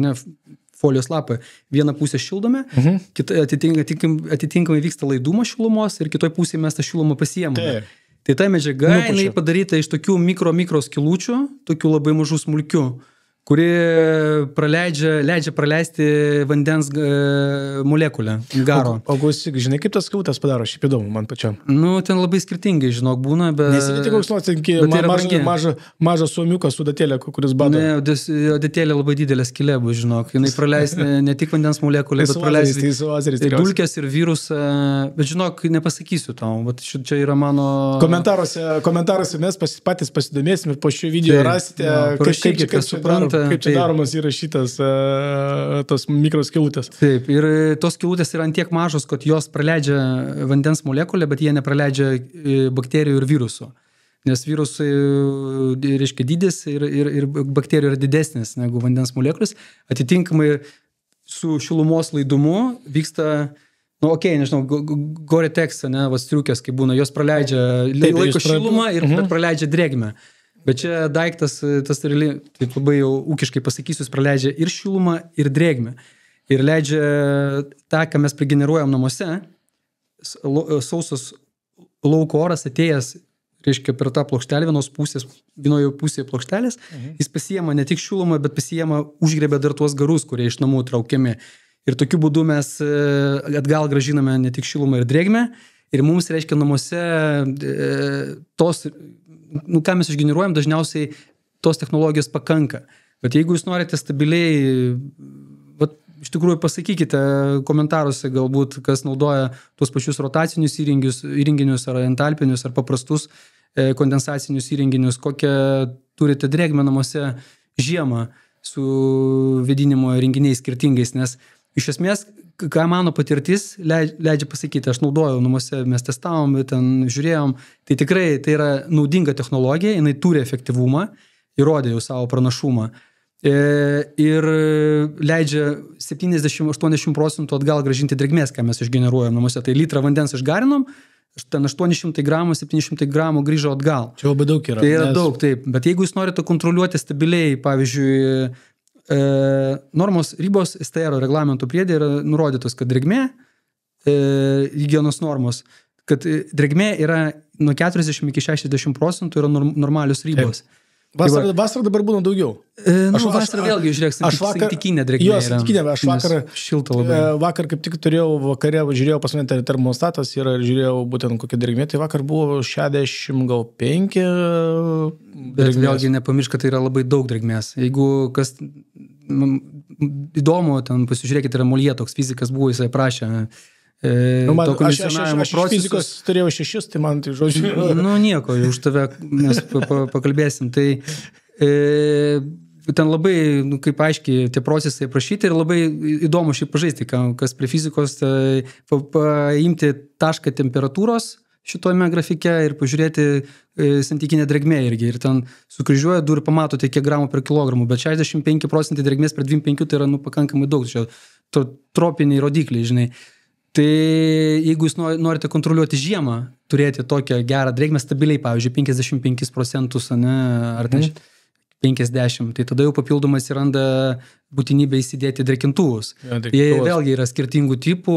folijos lapą, vieną pusę šildome, atitinkamai vyksta laidumo šilumos ir kitoj pusėje mes tą šilumą pasiėmame. Tai ta medžiaga, jinai padaryta iš tokių mikro skilučių, tokių labai mažų smulkių, kuri leidžia praleisti vandens molekulę, garo. O klausyk, žinai, kaip tas skilutės padaro, šiaip įdomu man pačiam? Ten labai skirtingai, žinok, būna, bet... Nesidėti koks nors mažą suomiuką su datėlė, kuris bado. Ne, datėlė labai didelė skylė bus, žinok. Jinai praleis ne tik vandens molekulę, bet praleis dulkės ir virusą. Bet, žinok, nepasakysiu tau, bet čia yra mano... Komentaruose mes patys pasidomėsime, po šio video rasite, kaip čia daromas įrašytas tos mikroskilutės. Taip, ir tos skilutės yra ant tiek mažos, kad jos praleidžia vandens molekulę, bet jie nepraleidžia bakterijų ir virusų. Nes virusai, reiškia, dydis ir bakterijų yra didesnis negu vandens molekulės. Atitinkamai su šilumos laidumu vyksta, nežinau, Gore-Tex, striukės, kaip būna, jos praleidžia laiko šilumą ir praleidžia drėgmę. Bet čia daiktas, tas realiai, taip labai jau ūkiškai pasakysiu, jis praleidžia ir šilumą, ir drėgmę. Ir leidžia tą, ką mes prigeneruojam namuose, sausas lauko oras atėjęs, reiškia, per tą plokštelę vienoje pusėje plokštelės, jis pasiema ne tik šilumą, bet pasiema, užgrebia dar tuos garus, kurie iš namų traukiami. Ir tokiu būdu mes atgal gražiname ne tik šilumą ir drėgmę. Ir mums, reiškia, namuose tos, ką mes išgeneruojam, dažniausiai tos technologijos pakanka. Bet jeigu jūs norite stabiliai, iš tikrųjų pasakykite komentaruose galbūt, kas naudoja tuos pačius rotacinius įrenginius ar entalpinius ar paprastus kondensacinius įrenginius, kokią turite drėgmę namuose žiemą su vėdinimo įrenginiais skirtingais, nes iš esmės, ką mano patirtis leidžia pasakyti, aš naudojau namuose, mes testavom, ten žiūrėjom, tai tikrai tai yra naudinga technologija, jinai turi efektyvumą, įrodė jau savo pranašumą ir leidžia 70-80% atgal gražinti drėgmės, ką mes išgeneruojam namuose. Tai litrą vandens išgarinom, ten 800 gramų, 700 gramų grįžo atgal. Čia labai daug yra. Tai yra daug, taip. Bet jeigu jūs norite kontroliuoti stabiliai, pavyzdžiui, normos ribos STR reglamento priedė yra nurodytos, kad drėgmė, higienos normos, kad drėgmė yra nuo 40 iki 60% yra normalios ribos. Taip. Vasarą dabar būna daugiau. Vasarą vėlgi, žiūrėk, santykinė drėgmė yra. Santykinė, aš šilta labai. Vakar kaip tik turėjau vakare, žiūrėjau pas mane termostatas ir žiūrėjau būtent kokia drėgmė, tai vakar buvo 65 Bet vėlgi nepamiršk, kad tai yra labai daug drėgmės. Jeigu kas įdomu, ten pasižiūrėkite, yra Molje toks fizikas buvo, jisai prašė aš iš fizikos turėjau 6, tai man tai žodžiu. Nieko, už tave mes pakalbėsim. Tai ten labai, kaip aiškiai, tie procesai aprašyti ir labai įdomu šiaip pažaisti, kas prie fizikos paimti tašką temperatūros šitome grafike ir pažiūrėti santykinę drėgmę irgi. Ir ten sukryžiuoja du ir pamatote, kiek gramų per kilogramų, bet 65% drėgmės per 25 tai yra pakankamai daug. Čia tropiniai rodikliai, žinai. Tai jeigu jūs norite kontroliuoti žiemą, turėti tokią gerą drėgmę stabiliai, pavyzdžiui, 55%, ar 50%, tai tada jau papildomai atsiranda būtinybė įsidėti drėkintuvus. Jie vėlgi yra skirtingų tipų,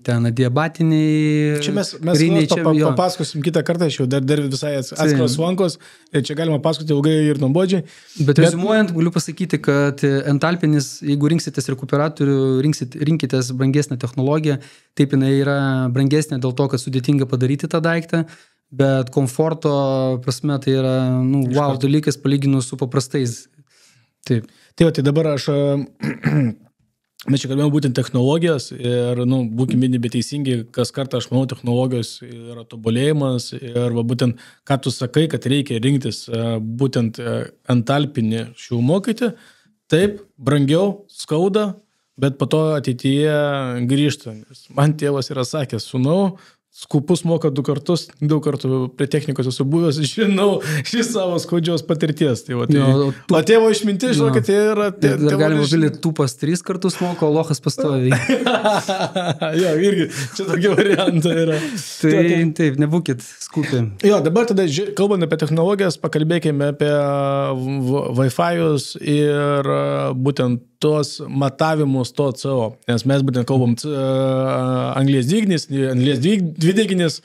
ten adiabatiniai. Čia mes papasakosim kitą kartą, aš jau dar visai atskiros vankos, čia galima pasakoti ilgai ir nuobodžiai. Bet reziumuojant, galiu pasakyti, kad entalpinis, jeigu rinksitės rekuperatorių, rinkitės brangesnę technologiją, taip jinai yra brangesnė dėl to, kad sudėtinga padaryti tą daiktą, bet komforto prasme tai yra wow dalykas palyginus su paprastais. Taip. Tai dabar mes čia kalbėjome būtent technologijas ir, būkime nebeteisingi, kas kartą aš manau, technologijos yra tobulėjimas ir būtent, ką tu sakai, kad reikia rinktis būtent entalpinį šilumokitį, taip, brangiau, skauda, bet po to ateityje grįžta. Man tėvas yra sakęs, sūnau, skupus moka 2 kartus, 2 kartų prie technikos esu buvęs, žinau iš savo skaudžios patirties. Tai o tėvo išmintis, žinokit, tai yra... Dar galima vilėti tupas 3 kartus moka, o lochas pastoviai. Jo, irgi, čia tokie variantai yra. Taip, nebūkit skupi. Jo, dabar tada, kalbant apie technologijas, pakalbėkime apie Wi-Fi'us ir būtent tos matavimus to CO. Nes mes būtent kalbam anglies dvideginis,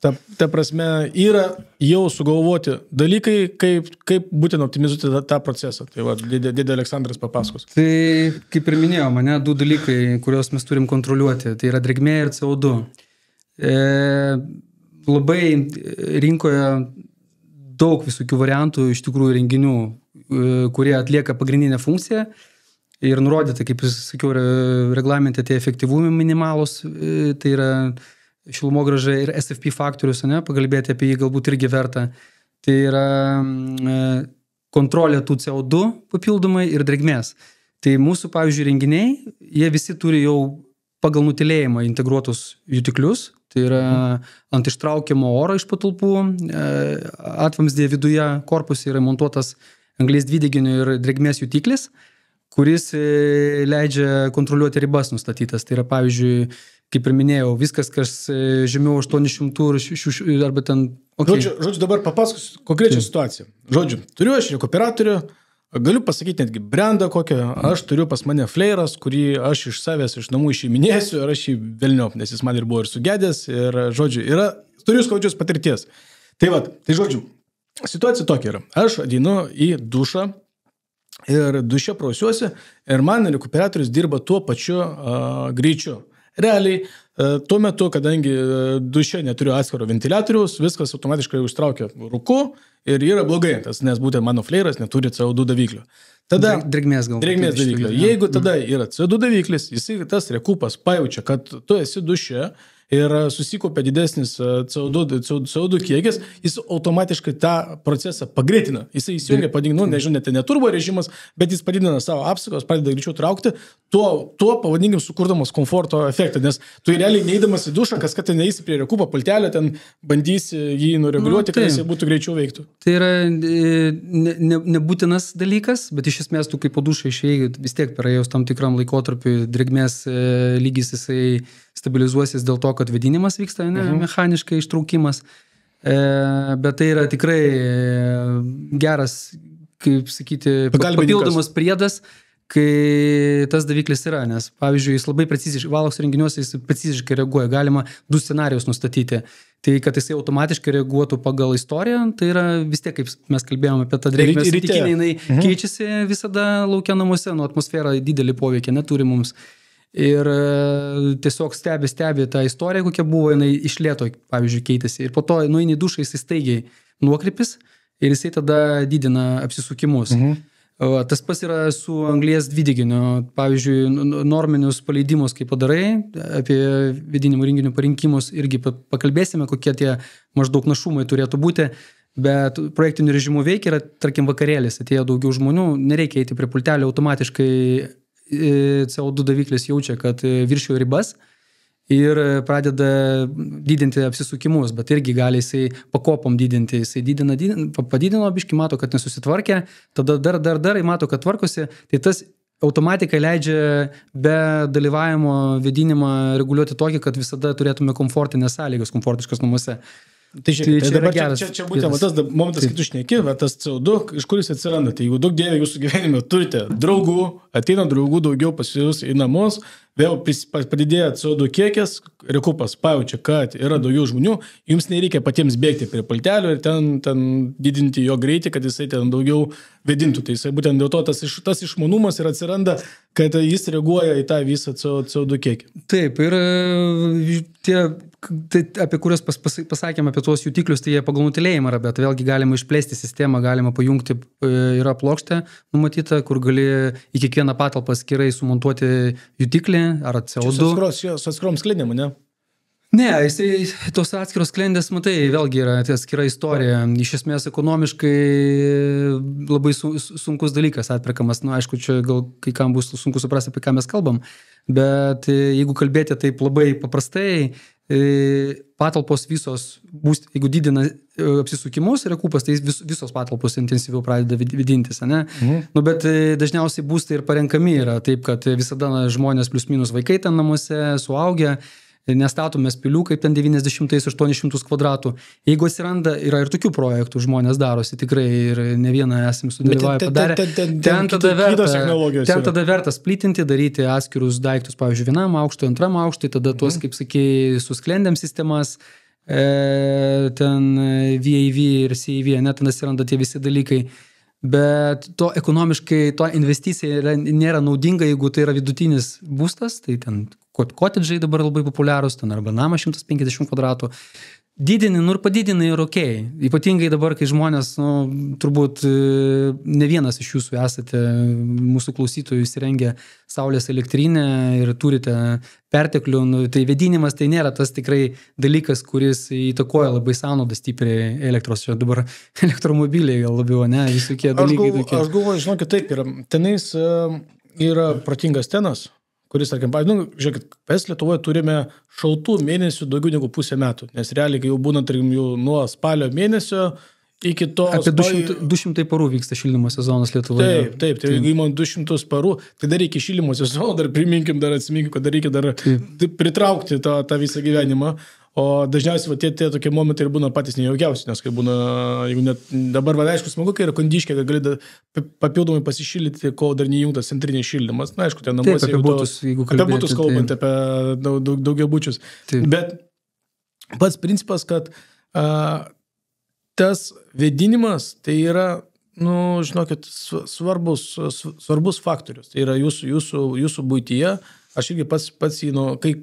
ta prasme, yra jau sugalvoti dalykai, kaip būtent optimizuoti tą procesą. Tai dėdė Aleksandras papasakos. Tai, kaip ir minėjau, 2 dalykai, kuriuos mes turim kontroliuoti, tai yra drėgmė ir CO2. Labai rinkoje daug visokių variantų, iš tikrųjų renginių, kurie atlieka pagrindinę funkciją. Ir nurodyta, kaip jūs sakiau, reglamente tie efektyvumai minimalus, tai yra šilumograža ir SFP faktorius, pagalbėti apie jį galbūt irgi verta. Tai yra kontrolė tų CO2 papildomai ir drėgmės. Tai mūsų, pavyzdžiui, renginiai, jie visi turi jau pagal nutilėjimą integruotus jutiklius, tai yra ant ištraukiamo oro iš patalpų, atvamzdėje viduje korpuse yra montuotas anglies dvideginio ir drėgmės jutiklis, kuris leidžia kontroliuoti ribas nustatytas. Tai yra, pavyzdžiui, kaip ir minėjau, viskas, kas žemiau 800 arba ten... Okay. Žodžiu, dabar papasakosiu konkrečią situaciją. Žodžiu, turiu aš rekuperatorių, galiu pasakyti netgi brandą kokią, aš turiu pas mane fleiras, kurį aš iš savęs, iš namų išiminėsiu ir aš jį velniop, nes jis man ir buvo ir sugedęs ir, žodžiu, turiu skaudžios patirties. Tai žodžiu, situacija tokia yra. Aš ateinu į dušą, ir duše prausiuosi ir man rekuperatorius dirba tuo pačiu greičiu. Realiai, tuo metu, kadangi duše neturiu atskiro ventiliatoriaus, viskas automatiškai užtraukia rūku ir yra blogai, nes būtent mano fleiras neturi CO2 daviklio. Tada drėgmės galbūt. Drėgmės daviklio. Jeigu tada yra CO2 daviklis, jisai tas rekupas pajaučia, kad tu esi duše ir susikopia didesnis CO2 kiekis, jis automatiškai tą procesą pagreitina. Jisai įsijungia, nežinau, ne turbo režimas, bet jis padidina savo apsaugos, pradeda greičiau traukti, tuo pavadinkim sukurdamas komforto efektą, nes tu realiai neįdamas į dušą, kas kad neįsi prie rekupo pultelio, ten bandysi jį nureguliuoti, kad jisai būtų greičiau veiktų. Tai yra nebūtinas dalykas, bet iš esmės tu kaip po dušą išėjai, vis tiek praėjus tam tikram laikotarpiu drėgmės lygis jisai stabilizuosis dėl to, kad vėdinimas vyksta, mechaniškai ištraukimas, bet tai yra tikrai geras, kaip sakyti, papildomas priedas, kai tas daviklis yra, nes, pavyzdžiui, jis labai preciziškai, valos renginiuose jis preciziškai reaguoja, galima 2 scenarijus nustatyti, tai kad jisai automatiškai reaguotų pagal istoriją, tai yra vis tiek, kaip mes kalbėjome apie tą drėgmės santykinę, jinai keičiasi visada laukia namuose, nuo atmosfera didelį poveikį neturi mums. Ir tiesiog stebi tą istoriją, kokia buvo, jinai iš lėto, pavyzdžiui, keitėsi. Ir po to nueini į dušą, jisai staigiai nuokrypis ir jisai tada didina apsisukimus. Tas pas yra su anglies dvideginiu. Pavyzdžiui, norminius paleidimus, kai padarai, apie vėdinimo įrenginių parinkimus, irgi pakalbėsime, kokie tie maždaug našumai turėtų būti. Bet projektinių režimų veikia yra, tarkim, vakarėlis, atėjo daugiau žmonių, nereikia eiti prie pultelio automatiškai. CO2 daviklis jaučia, kad viršijo ribas ir pradeda didinti apsisukimus, bet irgi gali jisai pakopom didinti. Jisai padidino biškį, mato, kad nesusitvarkė, tada dar mato, kad tvarkosi, tai tas automatika leidžia be dalyvavimo vėdinimą reguliuoti tokį, kad visada turėtume komfortinės sąlygas, komfortiškas namuose. Tai dabar čia būtent tas momentas, kai tu šneki, tas CO2, iš kur jis atsiranda. Tai jeigu daug dievė jūsų gyvenime turite draugų, ateina draugų daugiau pas jūs į namus, vėl padidėja CO2 kiekis, rekupas pajaučia, kad yra daugiau žmonių, jums nereikia patiems bėgti prie pultelio ir ten didinti jo greitį, kad jisai ten daugiau vėdintų. Tai jisai būtent dėl to tas išmanumas ir atsiranda, kad jis reaguoja į tą visą CO2 kiekį. Taip, ir tai, apie kuriuos pasakėme apie tuos jutiklius, tai jie pagal nutilėjimą yra, bet vėlgi galima išplėsti sistemą, galima pajungti, yra plokštė numatyta, kur gali į kiekvieną patalpą skirai sumontuoti jutiklį ar CO2. Čia su atskirom sklendėm, ne? Ne, tos atskiros sklendės, matai, vėlgi yra atskira istorija. Iš esmės ekonomiškai labai sunkus dalykas atperkamas. Na, aišku, čia gal kai kam bus sunku suprasti, apie ką mes kalbam, bet jeigu kalbėti taip labai paprastai, patalpos visos, jeigu didina apsisukimus rekupas, tai visos patalpos intensyviau pradeda vidintis, ne? Nu, bet dažniausiai būstai ir parenkami yra taip, kad visada žmonės plius minus vaikai ten namuose, suaugę, nestatomės pilių, kaip ten 90-800 kvadratų. Jeigu atsiranda, yra ir tokių projektų, žmonės darosi tikrai ir ne vieną esame sudalyvauję padarę. Ten tada verta splitinti, daryti atskirus daiktus, pavyzdžiui, vienam aukštui, antram aukštui, tada tuos, kaip sakė, susklendėm sistemas, ten VAV ir CAV, net ten atsiranda tie visi dalykai. Bet to ekonomiškai, to investicija nėra naudinga, jeigu tai yra vidutinis būstas, tai ten kotedžai dabar labai populiarūs, ten arba namas 150 kvadratų. Didini, ir padidini ir okei. Ypatingai dabar, kai žmonės, turbūt ne vienas iš jūsų esate mūsų klausytojų įsirengę saulės elektrinę ir turite perteklių, tai vėdinimas tai nėra tas tikrai dalykas, kuris įtakoja labai sąnaudą stipriai elektros. Čia dabar elektromobiliai gal labiau, ne, visokie dalykai. Aš galvoju, žinokit, taip yra. Tenais yra protingas tenas, kuris, tarkim, žiūrėkit, mes Lietuvoje turime šaltų mėnesių daugiau negu pusę metų, nes realiai, kai jau būna, tarkim, jau nuo spalio mėnesio iki to... Apie 200 parų vyksta šildymo sezonas Lietuvoje. Taip, tai jeigu įmant 200 parų, tai dar reikia šildymo sezono, dar priminkim, dar atsiminkim, kad dar reikia dar pritraukti tą visą gyvenimą. O dažniausiai tie tokie momentai ir būna patys nejaukiausi, nes kai būna, jeigu net dabar, aišku, smagu, kai yra kondiškė, kad gali papildomai pasišildyti, kol dar neįjungtas centrinis šildymas. Na, aišku, ten namuose apie būtus kalbant, apie daugiabučius. Bet pats principas, kad tas vėdinimas, tai yra žinokit, svarbus faktorius. Tai yra jūsų būtyje. Aš irgi pats jį,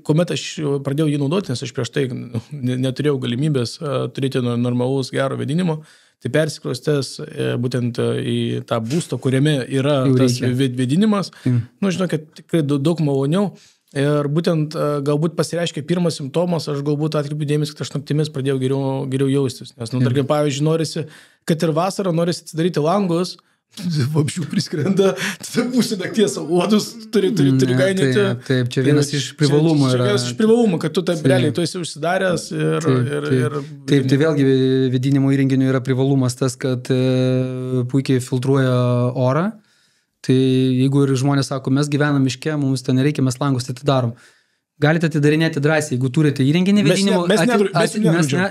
kuomet aš pradėjau jį naudoti, nes aš prieš tai neturėjau galimybės turėti normalaus gero vedinimo, tai persikraustęs būtent į tą būstą, kuriame yra tas vedinimas, žinokit, tikrai daug maloniau. Ir būtent galbūt pasireiškia pirmas simptomas, aš galbūt atkreipiu dėmesį, kad aš naktimis pradėjau geriau jaustis. Nes, tarkim, pavyzdžiui, norisi, kad ir vasarą norisi atsidaryti langus, vabžių priskrenda, tada pusė nakties uodus turi gainyti. Taip, čia vienas iš privalumų yra. Vienas iš privalumų, kad tu taip realiai, tu esi užsidaręs ir... Taip, tai vėlgi vedinimo įrenginių yra privalumas tas, kad puikiai filtruoja orą. Tai jeigu ir žmonės sako, mes gyvenam miške, mums ten nereikia, mes langus atidarom. Galite atidarinėti drąsiai, jeigu turite įrenginį vedinimo. Mes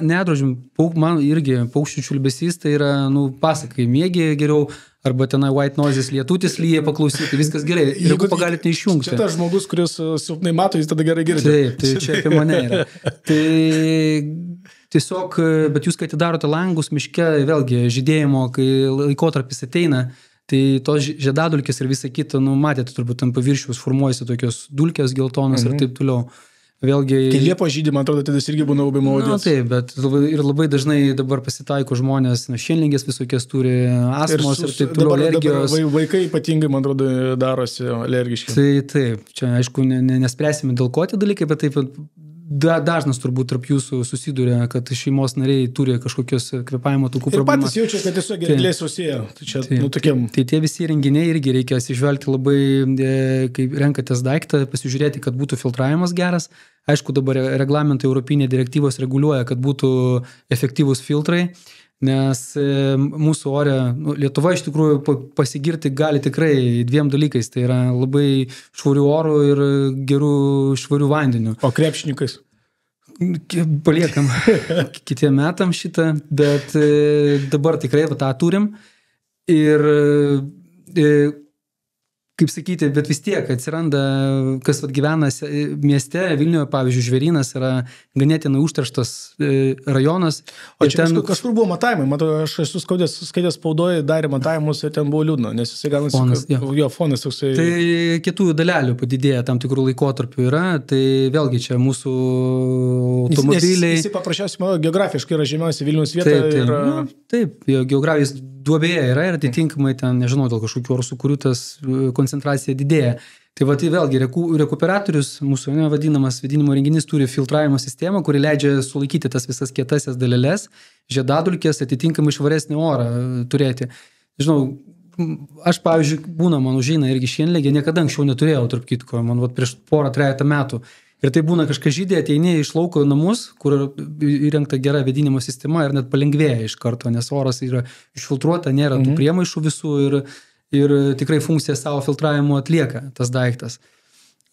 nedrožim. Man irgi paukščių čiulbesys, tai yra, pasakai, miegi geriau, arba tenai white noises, lietutis lyja paklausyti, viskas gerai. Ir jeigu pagalite išjungti. Čia tas žmogus, kuris silpnai mato, jis tada gerai girdi. Taip, tai čia apie mane yra. Tai tiesiog, bet jūs, kai atidarote langus miške, vėlgi žydėjimo, kai laikotarpis ateina, tai tos žiedadulkės ir visą kitą, matėte, turbūt ant paviršiaus formuojasi tokios dulkės geltonas ir taip toliau. Vėlgi... Kai liepo žydį, man atrodo, tai irgi būna labai malodės. Taip, bet ir labai dažnai dabar pasitaiko žmonės, šienlingės visokias turi, astmos ir taip toliau, alergijos. Vaikai ypatingai, man atrodo, darosi alergiški. Taip, čia aišku, nespręsime dėl ko tie dalykai, bet taip dažnas turbūt tarp jūsų susiduria, kad šeimos nariai turi kažkokios kvėpavimo takų problemas. Ir patys jaučia, kad tiesiog gerklė sausėja. Tai tie visi įrenginiai irgi reikia atsižvelgti labai, kai renkatės daiktą, pasižiūrėti, kad būtų filtravimas geras. Aišku, dabar reglamentai europinė direktyvos reguliuoja, kad būtų efektyvūs filtrai, nes mūsų ore, Lietuva iš tikrųjų pasigirti gali tikrai dviem dalykais, tai yra labai švarių orų ir gerų švarių vandenių. O krepšininkais? Paliekam kitiem metam šitą, bet dabar tikrai tą turim ir kaip sakyti, bet vis tiek atsiranda, kas gyvena mieste, Vilniuje, pavyzdžiui, Žvėrynas yra ganėtinai užterštas rajonas. O čia kažkur buvo matavimai, matau, aš esu skaitęs spaudoje, darė matavimus ir ten buvo liūdna, nes jisai gaunasi, jo fonas toksai. Tai kietųjų dalelių padidėja tam tikrų laikotarpių yra, tai vėlgi čia mūsų automobiliai. Jisai paprasčiausiai, geografiškai yra žemiausia Vilniaus vieta. Taip, geografijos duobėje yra ir atitinkamai ten, nežinau, dėl kažkokių orų sukūrių tas koncentracija didėja. Tai va, tai vėlgi rekuperatorius, mūsų vadinamas vedinimo renginys, turi filtravimo sistemą, kuri leidžia sulaikyti tas visas kietasias daleles, žiedadulkės, atitinkamai švaresnį orą turėti. Žinau, aš, pavyzdžiui, man užeina irgi šienligė, niekada anksčiau neturėjau, tarp kitko, man prieš 2-3 metų. Ir tai būna kažkas žydė, ateini iš lauko namus, kur įrengta gera vedinimo sistema ir net palengvėja iš karto, nes oras yra išfiltruota, nėra tų priemaišų visų ir tikrai funkciją savo filtravimo atlieka tas daiktas.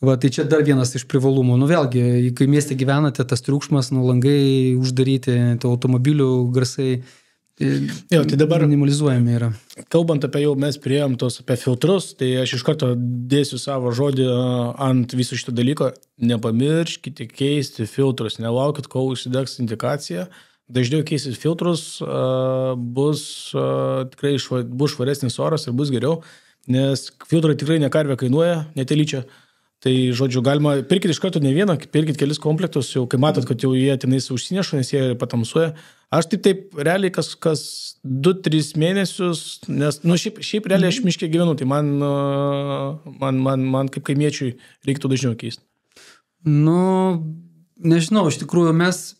Va, tai čia dar vienas iš privalumų. Vėlgi, kai mieste gyvenate, tas triukšmas, langai uždaryti, automobilių garsai, tai dabar minimalizuojami yra. Kalbant apie mes priėjom tos apie filtrus, tai aš iš karto dėsiu savo žodį ant viso šito dalyko. Nepamirškite keisti filtrus, nelaukit, kol užsidegs indikacija. Dažniau keisit filtrus, tikrai bus švaresnis oras ir bus geriau, nes filtrai tikrai ne karvę kainuoja, netelyčia. Tai, žodžiu, galima, pirkit iš karto ne vieną, pirkit kelis komplektus, jau kai matot, kad jau jie tenais užsineša, nes jie patamsuoja. Aš taip realiai kas 2-3 mėnesius, nes, šiaip realiai aš miške gyvenu, tai man kaip kaimiečiui reiktų dažniau keisti. Nežinau, iš tikrųjų mes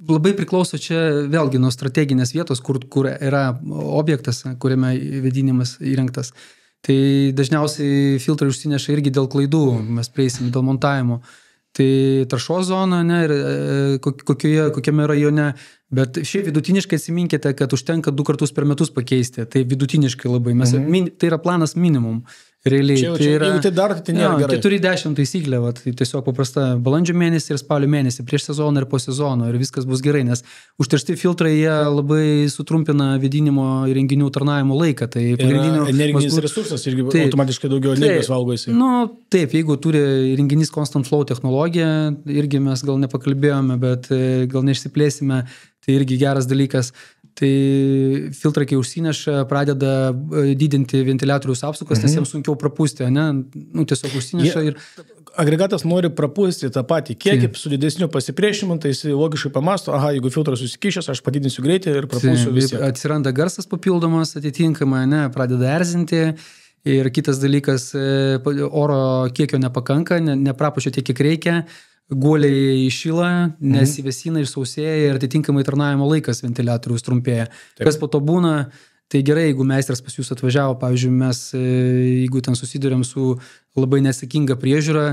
labai priklauso čia vėlgi nuo strateginės vietos, kur yra objektas, kuriame vedinimas įrengtas. Tai dažniausiai filtrai užsineša irgi dėl klaidų, mes prieisim dėl montavimo. Tai taršos zona, ir kokiame rajone, bet šiaip vidutiniškai atsiminkite, kad užtenka 2 kartus per metus pakeisti, tai vidutiniškai labai, tai yra planas minimum. Realiai, jeigu tai darote, tai nėra gerai. 4-10 taisyklė, tai tiesiog paprasta balandžio mėnesį ir spalio mėnesį, prieš sezoną ir po sezono ir viskas bus gerai, nes užteršti filtrai jie labai sutrumpina vedinimo įrenginių tarnavimo laiką. Tai energinis resursas irgi automatiškai daugiau energijos valgo jisai. Taip, jeigu turi įrenginys Constant Flow technologiją, irgi mes gal nepakalbėjome, bet gal neišsiplėsime, tai irgi geras dalykas. tai filtrai, kai užsineša, pradeda didinti ventiliatoriaus apsukas, nes jiems sunkiau prapūsti, ne? Nu, tiesiog užsineša ir... Agregatas nori prapūsti tą patį kiekį su didesniu pasipriešinimu, tai jis logiškai pamasto, aha, jeigu filtras susikišęs, aš padidinsiu greitį ir prapūsiu visiems. Atsiranda garsas papildomas atitinkamai, ne? Pradeda erzinti. Ir kitas dalykas, oro kiekio nepakanka, neprapučia tiek, kiek reikia, guoliai įšyla, nesivesina ir sausėja ir atitinkamai tarnavimo laikas ventiliatoriaus trumpėja. Taip. Kas po to būna, tai gerai, jeigu meistras pas jūs atvažiavo, pavyzdžiui, mes, jeigu ten susidurėm su labai neatsakinga priežiūra,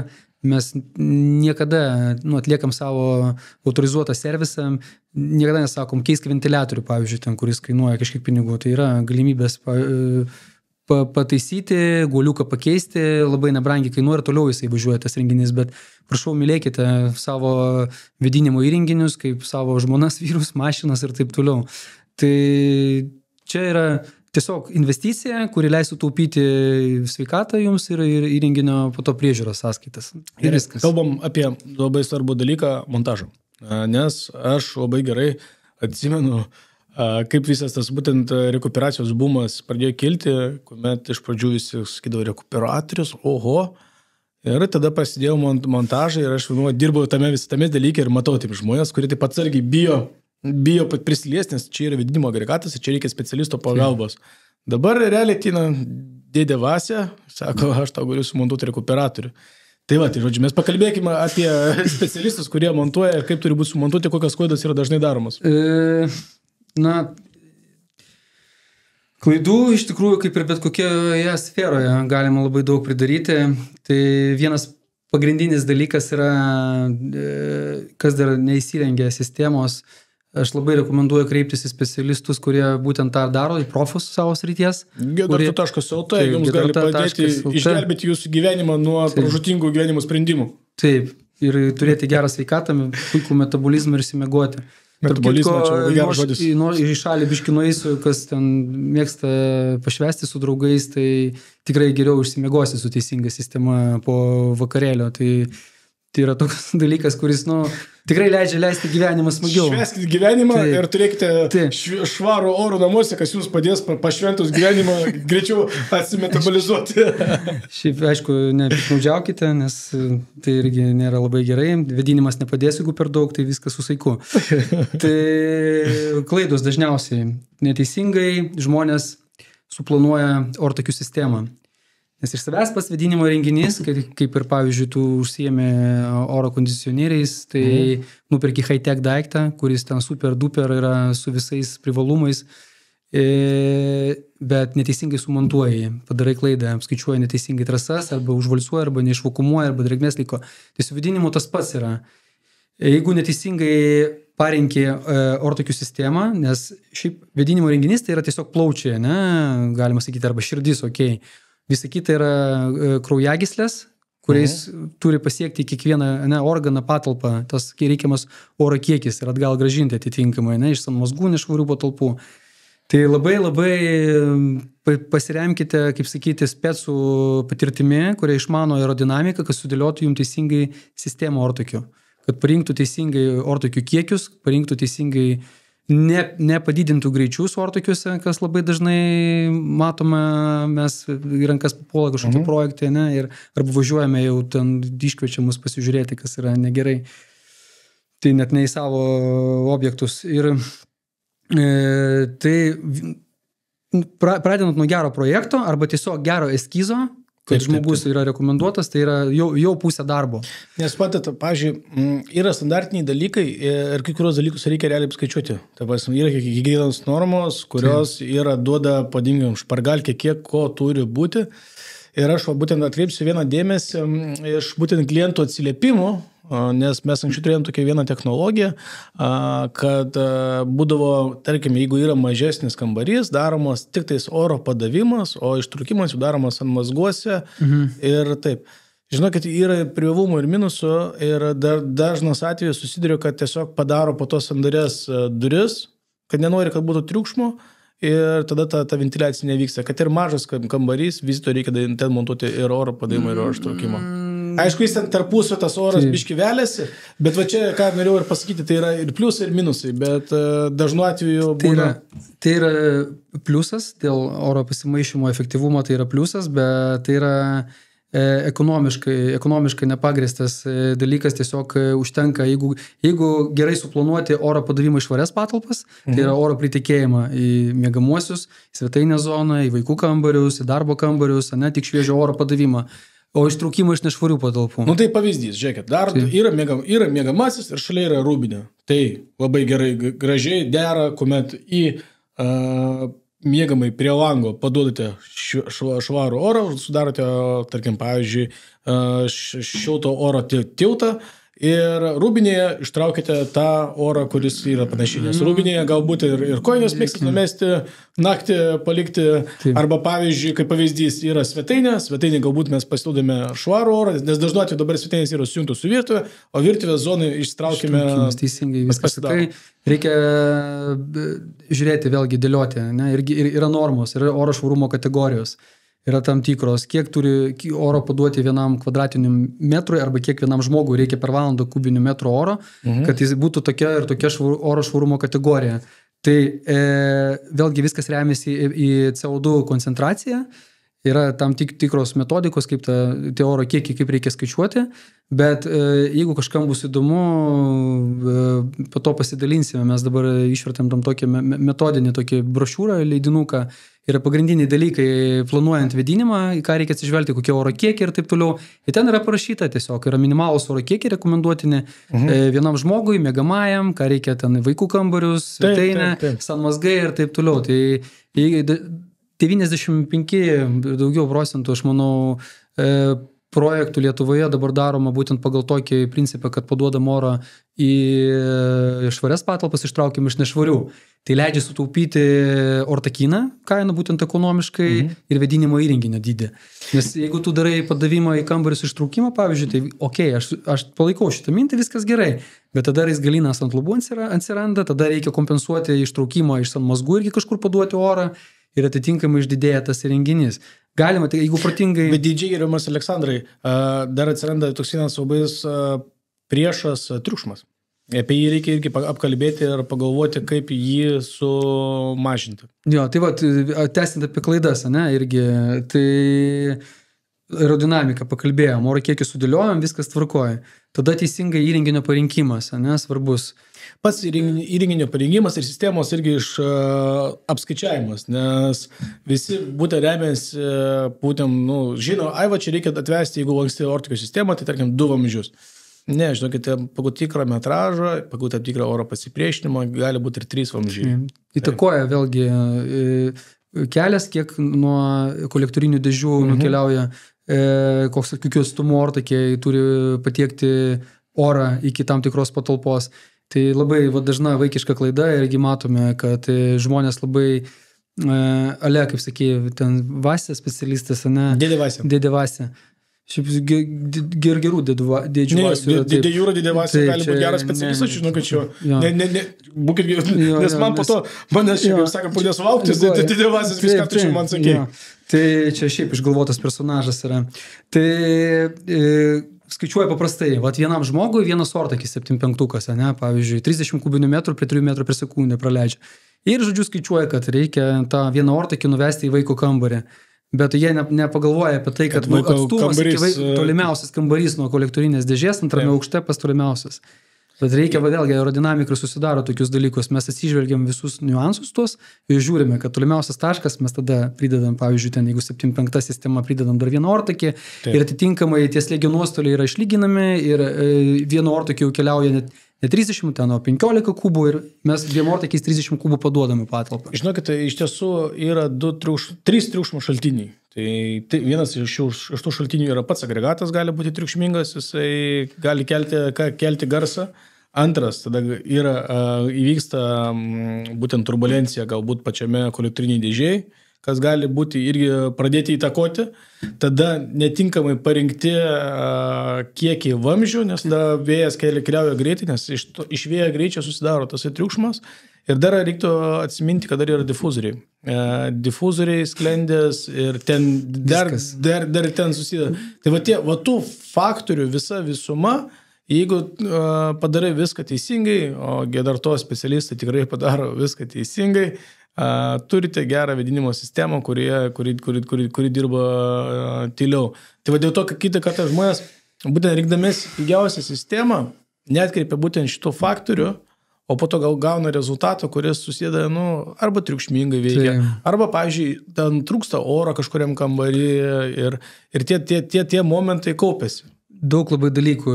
mes niekada atliekam savo autorizuotą servisą, niekada nesakom, keisk ventiliatorių, pavyzdžiui, ten, kuris kainuoja kažkiek pinigų, tai yra galimybės pataisyti, guoliuką pakeisti, labai nebrangiai kainuoja ir toliau jisai važiuoja tas renginys, bet prašau, mylėkite savo vedinimo įrenginius, kaip savo žmonas, vyrus, mašinas ir taip toliau. Tai čia yra tiesiog investicija, kuri leistų taupyti sveikatą jums ir įrenginio po to priežiūros sąskaitas. Ir viskas. Kalbam apie labai svarbų dalyką - montažą, nes aš labai gerai atsimenu, kaip visas tas būtent rekuperacijos bumas pradėjo kilti, kuomet iš pradžių visi sakydavo rekuperatorius, oho, ir tada prasidėjo montažai ir aš dirbau tame dalyke ir matau taip žmonės, kurie taip atsargiai bijo prisiliesti, nes čia yra vedinimo agregatas ir čia reikia specialisto pagalbos. Dabar realiai ateina dėdė Vasė, sako, aš tau galiu sumontuoti rekuperatorių. Tai va, tai žodžiu, mes pakalbėkime apie specialistus, kurie montuoja ir kaip turi būti sumontuoti, kokios klaidos yra dažnai daromos. Na, klaidų iš tikrųjų, kaip ir bet kokioje sferoje, galima labai daug pridaryti. Tai vienas pagrindinis dalykas yra, kas dar neįsirengia sistemos. Aš labai rekomenduoju kreiptis į specialistus, kurie būtent tą daro, į profus savo srities. Gedarta.lt jums gali padėti išgelbėti jūsų gyvenimą nuo pražūtingų gyvenimo sprendimų. Taip, ir turėti gerą sveikatą, puikų metabolizmą ir išsimiegoti. Metabolizmą, čia labai geras žodis. Į šalį biškį nueisiu, kas ten mėgsta pašvesti su draugais, tai tikrai geriau išsimiegosi su teisinga sistema po vakarėlio. Tai yra toks dalykas, kuris, tikrai leidžia leisti gyvenimą smagiau. Šveskite gyvenimą ir turėkite švarų orų namuose, kas jums padės pašventus gyvenimą greičiau atsimetabolizuoti. Šiaip, aišku, nepiknaudžiaukite, nes tai irgi nėra labai gerai. Vedinimas nepadės, jeigu per daug, tai viskas su saiku. Tai klaidos dažniausiai neteisingai žmonės suplanuoja ortakių sistemą. Nes iš savęs pats vedinimo renginys, kaip ir pavyzdžiui, tu užsiėmė oro kondicionieriais, tai nuperki high-tech daiktą, kuris ten super duper yra su visais privalumais, bet neteisingai sumontuoji, padarai klaidą, skaičiuoji neteisingai trasas, arba užvalsuoji, arba neišvakuumuoji, arba drėgmės liko. Tai su vedinimu tas pats yra. Jeigu neteisingai parinki ortakių sistemą, nes šiaip vedinimo renginys tai yra tiesiog plaučiai, ne? Galima sakyti, arba širdis, okei. Visa kita yra kraujagyslės, kuriais turi pasiekti kiekvieną organą patalpą, tas reikiamas oro kiekis ir atgal gražinti atitinkamai, iš mazgų, nešvarių patalpų. Tai labai pasiremkite, kaip sakyti, specų patirtimi, kurie išmano aerodinamiką, kad sudėliotų jums teisingai sistemą ortakių. Kad parinktų teisingai ortakių kiekius, parinktų teisingai nepadidintų greičius ortakiuose, kas labai dažnai matome, mes į rankas papuola kažkokie projektai, ir arba važiuojame jau ten iškviečiamus pasižiūrėti, kas yra negerai. Tai net ne į savo objektus. Ir tai pradedant nuo gero projekto arba tiesiog gero eskizo, kad žmogus yra rekomenduotas, tai yra jau pusė darbo. Nes patėt, pavyzdžiui, yra standartiniai dalykai ir kai kurios dalykus reikia realiai apskaičiuoti. Tai yra higienos normos, kurios duoda padingam špargalkę, kiek ko turi būti. Ir aš būtent atkreipsiu vieną dėmesį iš būtent klientų atsiliepimų, nes mes anksčiau turėjom tokią vieną technologiją, kad būdavo, tarkim, jeigu yra mažesnis kambarys, daromas tik tais oro padavimas, o ištrukimas jau daromas ant mazguose ir taip. Žinokit, yra privalumų ir minusų ir dažnas atvejis susiduria, kad tiesiog padaro po tos sandarias duris, kad nenori, kad būtų triukšmo. Ir tada ta ventiliacija nevyksta, kad ir mažas kambarys, vis to reikia ten montuoti ir oro padavimą, ir oro ištraukimą. Aišku, jis ten tarpusio tas oras biški veliasi, bet va čia, ką norėjau ir pasakyti, tai yra ir pliusai, ir minusai, bet dažnu atveju būna... Tai yra pliusas, dėl oro pasimaišymo efektyvumo tai yra pliusas, bet tai yra ekonomiškai nepagrįstas dalykas, tiesiog užtenka, jeigu gerai suplanuoti oro padavimą į švarias patalpas, tai yra oro pritekėjimą į miegamuosius, į svetainę zoną, į vaikų kambarius, į darbo kambarius, ne tik šviežio oro padavimą, o ištraukimą iš nešvarių patalpų. Nu tai pavyzdys, žiūrėkit, dar yra miegamasis ir šalia yra rūbinė. Tai labai gerai, gražiai dera, kuomet į miegamai prie lango paduodate švarų orą, sudarote, tarkim, pavyzdžiui, šilto oro tiltą ir rūbinėje ištraukite tą orą, kuris yra panašiai. Nes rūbinėje galbūt ir kojines mėgstat numesti, naktį palikti, arba pavyzdžiui, kaip pavyzdys, yra svetainė galbūt mes pasiūdome švarų orą, nes dažnu atveju dabar svetainės yra sujungtos su virtuvė, o virtuvės zonai ištraukime. Teisingai, viskas sakai. Reikia žiūrėti, vėlgi dėlioti, ne? Ir yra normos, yra oro švarumo kategorijos. Yra tam tikros, kiek turi oro paduoti vienam kvadratiniam metrui arba kiek vienam žmogui reikia per valandą kubinių metrų oro, kad jis būtų tokia ir tokia oro švarumo kategorija. Tai vėlgi viskas remiasi į CO2 koncentraciją, yra tam tikros metodikos, kaip tie oro kiekį, kaip reikia skaičiuoti, bet jeigu kažkam bus įdomu, po to pasidalinsime, mes dabar išvertėm tam tokį metodinį tokį brošiūrą, leidinuką, yra pagrindiniai dalykai planuojant vėdinimą, į ką reikia atsižvelgti, kokie oro kiekiai ir taip toliau. Ir ten yra parašyta tiesiog, yra minimalus oro kiekiai rekomenduotini vienam žmogui, miegamajam, ką reikia ten vaikų kambarius, svetainę, sanmazgai ir taip toliau. Tai 95 ir daugiau procentų, aš manau, projektų Lietuvoje dabar daroma būtent pagal tokį principą, kad paduodam orą į švarias patalpas, ištraukiam iš nešvarių. Tai leidžia sutaupyti ortakyną kainą būtent ekonomiškai ir vėdinimo įrenginio dydį. Nes jeigu tu darai padavimą į kambarius ištraukimą, pavyzdžiui, tai okei, aš palaikau šitą mintį, viskas gerai, bet tada raizgalynas ant lubų atsiranda, tada reikia kompensuoti ištraukimą iš sanmazgų irgi kažkur paduoti orą ir atitinkamai išdidėja tas įrenginys. Galima, tai jeigu protingai... Bet didžiai geriamas Aleksandrai, dar atsiranda toks vienas svarbus priešas triukšmas. Apie jį reikia irgi apkalbėti ir pagalvoti, kaip jį sumažinti. Jo, tai va, tęsiant apie klaidas, ne, irgi, tai aerodinamiką pakalbėjom, oro kiekį sudėliojom, viskas tvarkoja. Tada teisingai įrenginio parinkimas, ne, svarbus. Pats įrenginio parengimas ir sistemos irgi apskaičiavimas, nes visi būtent remiasi, žino, va čia reikia atvesti, jeigu lanksti ortikos sistemą, tai tarkim 2 vamzdžius. Ne, žinokite, pagal tikrą metražą, pagal tam tikrą oro pasipriešinimą, gali būti ir 3 vamzdžiai. Įtakoja vėlgi kelias, kiek nuo kolektorinių dėžių nukeliauja, kokiu atstumu ortakiai turi patiekti orą iki tam tikros patalpos. Tai labai dažna vaikiška klaida irgi matome, kad žmonės labai, kaip sakė, ten Vasė specialistas, ne? Dėdė Vasė. Šiaip gerų dėdžių Vasių. Dėdė Jūra, dėdė Vasė gali būti geras specialistas, žinau, kad čia. Būkit, nes man po to, manęs šiaip, kaip sakant, pradės lauktis, dėdė Vasės viską tačiau man sakė. Tai čia šiaip išgalvotas personažas yra. Tai skaičiuoja paprastai, vienam žmogui vienas ortakis 7.5, ne, pavyzdžiui, 30 kubinių metrų prie 3 metrų per sekundę praleidžia. Ir, žodžiu, skaičiuoja, kad reikia tą vieną ortakį nuvesti į vaiko kambarį. Bet jie nepagalvoja apie tai, kad atstumas tolimiausias kambarys nuo kolektorinės dėžės, antrame aukšte pas tolimiausias. Bet reikia, vėlgi, aerodinamikai susidaro tokius dalykus. Mes atsižvelgiam visus niuansus tuos ir žiūrime, kad tolimiausias taškas mes tada pridedam, pavyzdžiui, ten, jeigu 7.5 sistema pridedam dar vieną ortakį ir atitinkamai tie slėgio nuostoliai yra išlyginami ir vieno ortakį jau keliauja ne 30, ten, o 15 kubų ir mes 2 ortakiais 30 kubų paduodame patalpą. Žinokite, iš tiesų yra 3 triukšmo šaltiniai. Tai vienas iš tų šaltinių yra pats agregatas, gali būti triukšmingas, jisai gali kelti garsą. Antras, tada įvyksta būtent turbulencija galbūt pačiame kolektoriniai dėžiai, kas gali būti irgi pradėti įtakoti. Tada netinkamai parinkti kiekiai vamzdžių, nes tada vėjas keliauja greitai, nes iš vėjo greičio susidaro tas triukšmas. Ir dar reiktų atsiminti, kad dar yra difuzoriai. Difuzoriai, sklendės ir ten dar ten susideda. Tai va tų faktorių visa visuma, jeigu padarai viską teisingai, o Gedarto specialistai tikrai padaro viską teisingai, turite gerą vedinimo sistemą, kuri dirba tyliau. Tai va dėl to, kad kitą kartą žmonės, būtent rinkdamės pigiausią sistemą, neatkreipia būtent šitų faktorių, o po to gal gauna rezultatą, kuris susideda, arba triukšmingai veikia, arba, pavyzdžiui, ten trūksta oro kažkuriam kambarį ir tie momentai kaupiasi. Daug labai dalykų,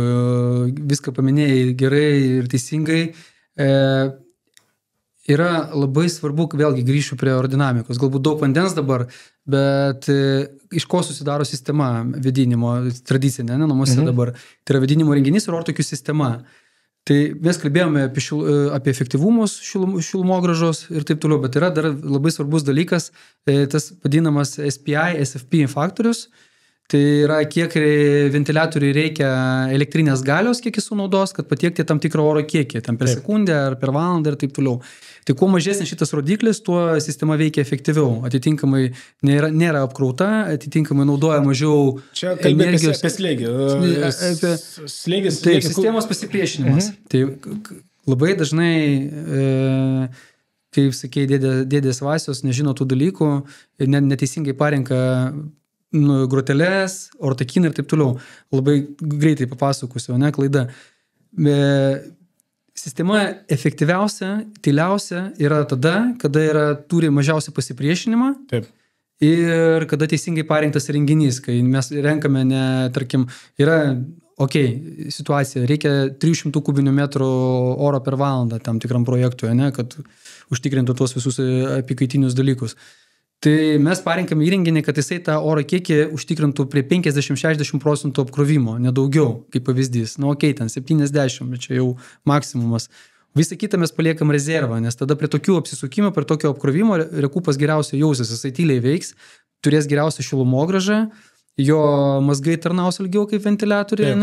viską paminėjai gerai ir teisingai. Yra labai svarbu, vėlgi grįšiu prie aerodinamikos, galbūt daug vandens dabar, bet iš ko susidaro sistema vedinimo, tradicinė, namuose dabar. Tai yra vedinimo renginys ir ortokių sistema. Tai mes kalbėjome apie efektyvumus šilumogrąžos ir taip toliau, bet yra dar labai svarbus dalykas, tas vadinamas SPI, SFP faktorius. Tai yra, kiek ventiliatoriui reikia elektrinės galios, kiek jis sunaudos, kad patiekti tam tikrą oro kiekį, tam per sekundę ar per valandą ir taip toliau. Tai kuo mažesnis šitas rodiklis, tuo sistema veikia efektyviau. Atitinkamai nėra apkrauta, atitinkamai naudoja mažiau čia energijos. Čia kalbėk apie slėgį. Taip, sistemos pasipriešinimas. Tai labai dažnai, kaip sakei, dėdės Vasios nežino tų dalykų ir neteisingai parenka groteles, ortakiną ir taip toliau. Labai greitai papasakosiu, klaida. Sistema efektyviausia, tyliausia yra tada, kada turi mažiausią pasipriešinimą. Taip. Ir kada teisingai parinktas renginys, kai mes renkame, tarkim, yra, situacija, reikia 300 kubinių metrų oro per valandą tam tikram projektui, kad užtikrintų tuos visus apykaitinius dalykus. Tai mes parinkame įrenginį, kad jisai tą oro kiekį užtikrintų prie 50-60% apkrovimo, nedaugiau, kaip pavyzdys. Ten 70, bet čia jau maksimumas. Visą kitą mes paliekam rezervą, nes tada prie tokių apsisukimų, prie tokio apkrovimo rekupas geriausiai jausis, jisai tyliai veiks, turės geriausią šilumogrąžą, jo mazgai tarnaus ilgiau kaip ventiliatoriai,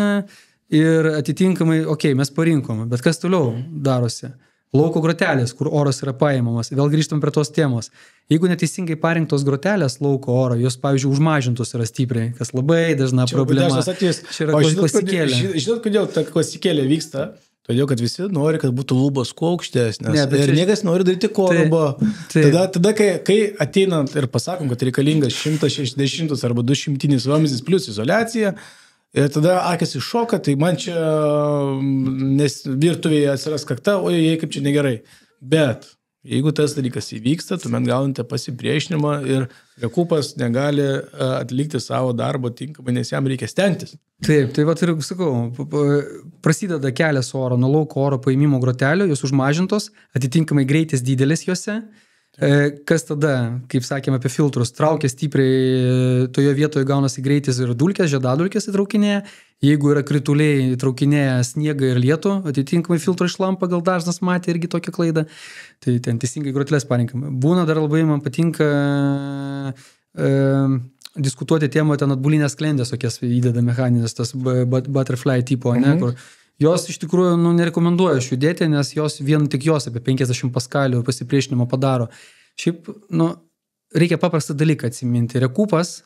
ir atitinkamai, mes parinkom, bet kas toliau darosi? Lauko grotelės, kur oras yra paimamas. Vėl grįžtam prie tos temos. Jeigu neteisingai parinktos grotelės lauko oro, jos, pavyzdžiui, užmažintos yra stipriai, kas labai dažna problema. Čia yra klasikėlė. Žinot, kodėl ta klasikėlė vyksta? Todėl, kad visi nori, kad būtų lubos kuo aukštesnės. Ir niekas nori daryti korubo. Tada, kai ateinant ir pasakom, kad reikalingas 160 arba 200 vamzdis plus izoliacija, ir tada akis iššoka, tai man čia virtuvėje atsiras kakta, jei kaip čia negerai. Bet jeigu tas dalykas įvyksta, tuomet gaunate pasipriešinimą ir rekupas negali atlikti savo darbo tinkamai, nes jam reikia stengtis. Taip, tai ir sakau, prasideda kelias oro nuo lauko oro paėmimo grotelio, jos užmažintos, atitinkamai greitis didelis juose. Kas tada, kaip sakėme apie filtrus, traukia stipriai, toje vietoje gaunasi greitis ir dulkės, žiedadulkės įtraukinėja. Jeigu yra krituliai, įtraukinėja sniegą ir lietų, atitinkamai filtro išlampa, gal dažnas matė irgi tokią klaidą. Tai ten teisingai grotelės parinkame. Būna dar labai man patinka diskutuoti temą, ten atbulinės sklendės, tokias įdeda mechaninės, tas butterfly tipo, kur jos iš tikrųjų nerekomenduoju judėti, nes jos vien tik jos apie 50 paskalių pasipriešinimo padaro. Šiaip, reikia paprastą dalyką atsiminti. Rekupas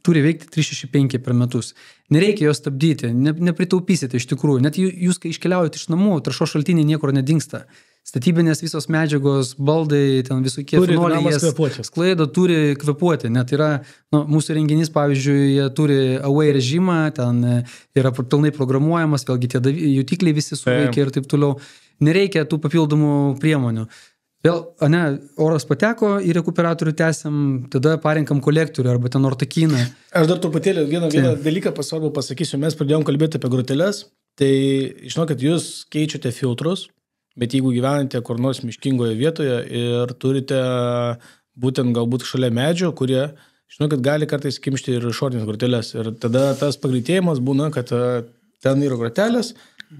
turi veikti 365 per metus. Nereikia jos stabdyti, nepritaupysite iš tikrųjų. Net jūs, kai iškeliaujate iš namų, taršos šaltiniai niekur nedingsta. Statybinės visos medžiagos, baldai, ten visokie fenoliai, sklaido turi kvepuoti. Net yra, mūsų renginys, pavyzdžiui, jie turi away režimą, ten yra pilnai programuojamas, vėlgi tie jutikliai visi suveikia ir taip toliau. Nereikia tų papildomų priemonių. Vėl, oras pateko, į rekuperatorių tęsiam, tada parinkam kolektorių arba ten ortakiną. Aš dar truputėlį vieną dalyką svarbu pasakysiu. Mes pradėjom kalbėti apie groteles, tai žinokit, jūs keičiate filtrus, bet jeigu gyvenate kur nors miškingoje vietoje ir turite būtent galbūt šalia medžio, kurie, žinokit, gali kartais kimšti ir išorinės groteles. Ir tada tas pagreitėjimas būna, kad ten yra grotelės,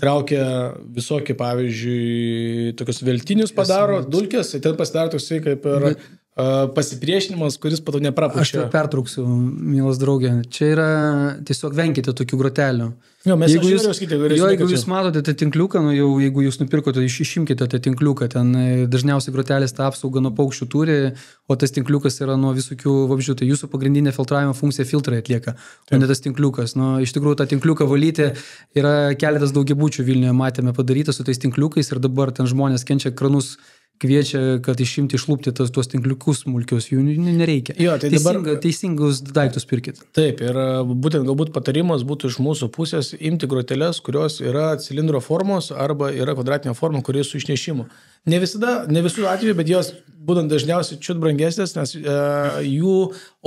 traukia visokį, pavyzdžiui, tokius veltinius padaro, dulkės, ir ten pasidaro toksai kaip ir pasipriešinimas, kuris pato Aš neprapučia. tai pertrauksiu, mielas draugė. Čia yra tiesiog venkite tokių grotelių. Jo, jeigu jūs matote tą tinkliuką, nu jau jeigu jūs nupirkote, išimkite tą tinkliuką, ten dažniausiai grotelės tą apsaugą nuo paukščių turi, o tas tinkliukas yra nuo visokių vabzdžių. Tai jūsų pagrindinė filtravimo funkcija filtrai atlieka, o ne tas tinkliukas. Nu, iš tikrųjų, tą tinkliuką valyti yra keletas daugiabučių Vilniuje matėme padaryta su tais tinkliukais ir dabar ten žmonės kenčia kranus, kviečia, kad išimti, išlūpti tuos tinkliukus smulkius, jų nereikia. Jo, tai teisingus daiktus pirkit. Taip, ir būtent galbūt patarimas būtų iš mūsų pusės imti groteles, kurios yra cilindro formos arba yra kvadratinė forma, kurie su išnešimu. Ne visų atveju, bet jos būtent dažniausiai čiut brangesnės, nes jų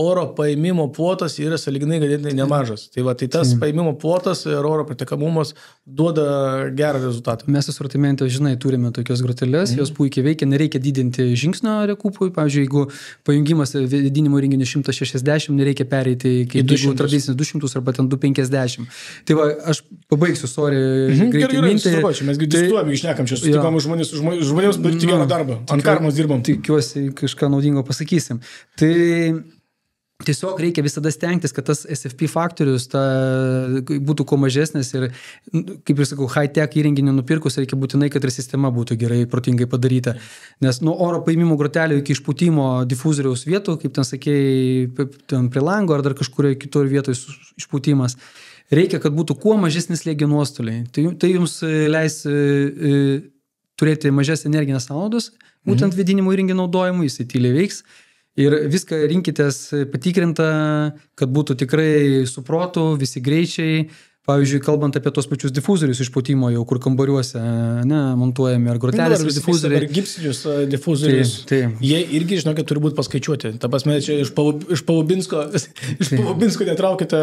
oro paėmimo plotas yra sąlyginai ganėtinai nemažas. Tai tas paėmimo plotas ir oro pratekamumas duoda gerą rezultatą. Mes asortimente, žinai, turime tokias groteles, jos puikiai veikia, nereikia didinti žingsnio rekupui. Pavyzdžiui, jeigu pajungimas vėdinimo įrenginio 160, nereikia pereiti iki tradicinis 200 arba ten 250. Tai va, aš pabaigsiu, greitai mintį. Mes diskutuojame, išnekam čia, sutikom žmonėms daryti gerą darbą. Ant karmos dirbam. Tikiuosi, kažką naudingo pasakysim. Tai tiesiog reikia visada stengtis, kad tas SFP faktorius būtų kuo mažesnis ir, kaip ir sakau, high-tech įrenginį nupirkus reikia būtinai, kad ir sistema būtų gerai, protingai padaryta. Nes nuo oro paėmimo grotelio iki išpūtimo difuzoriaus vietų, kaip ten sakėjai, ten prie lango ar dar kažkurioje kitoje vietoje išpūtimas, reikia, kad būtų kuo mažesnis slėgio nuostoliai. Tai jums leis turėti mažes energinės sąnaudos, būtent vėdinimo įrenginio naudojimui, jisai tyliai veiks. Ir viską rinkitės patikrintą, kad būtų tikrai su protu, visi greičiai. Pavyzdžiui, kalbant apie tos pačius difuzorius išpūtimo jau, kur kambariuose montuojami, ar grotelės difuzoriai. Ar gipsinius difuzorius. Taip. Jie irgi, žinokit, turi būti paskaičiuoti. Ta prasme, čia iš Palubinsko netraukite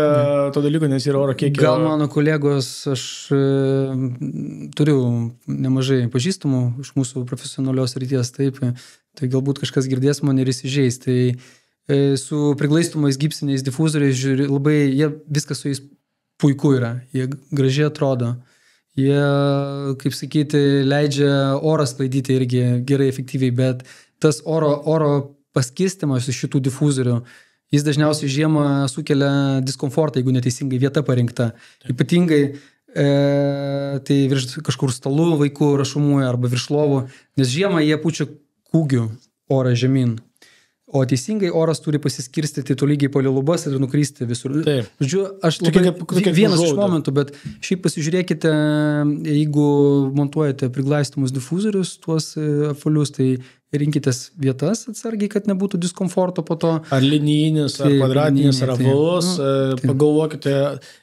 to dalyko, nes yra oro kiekio. Gal mano kolegos, aš turiu nemažai pažįstamų iš mūsų profesionalios ryties, taip, tai galbūt kažkas girdės mane ir įsižeis. Tai su priglaistumais gipsiniais difuzoriais labai, jie viskas su jais puiku yra, jie gražiai atrodo, jie, kaip sakyti, leidžia orą sklaidyti irgi gerai, efektyviai, bet tas oro paskirstymas iš šitų difuzorių, jis dažniausiai žiemą sukelia diskomfortą, jeigu neteisingai vieta parinkta. Ypatingai tai virš kažkur stalų vaikų rašumuoja arba virš lovų, nes žiemą jie pučia kūgių orą žemyn. O teisingai oras turi pasiskirstyti tolygiai palei lubas ir nukristi visur. Taip. Žodžiu, aš labai vienas iš momentų, bet šiaip pasižiūrėkite, jeigu montuojate priglaistomus difuzorius, tuos apvalius, tai rinkitės vietas atsargiai, kad nebūtų diskomforto po to. Ar linijinis, ar kvadratinis, ar apvalus. Pagalvokite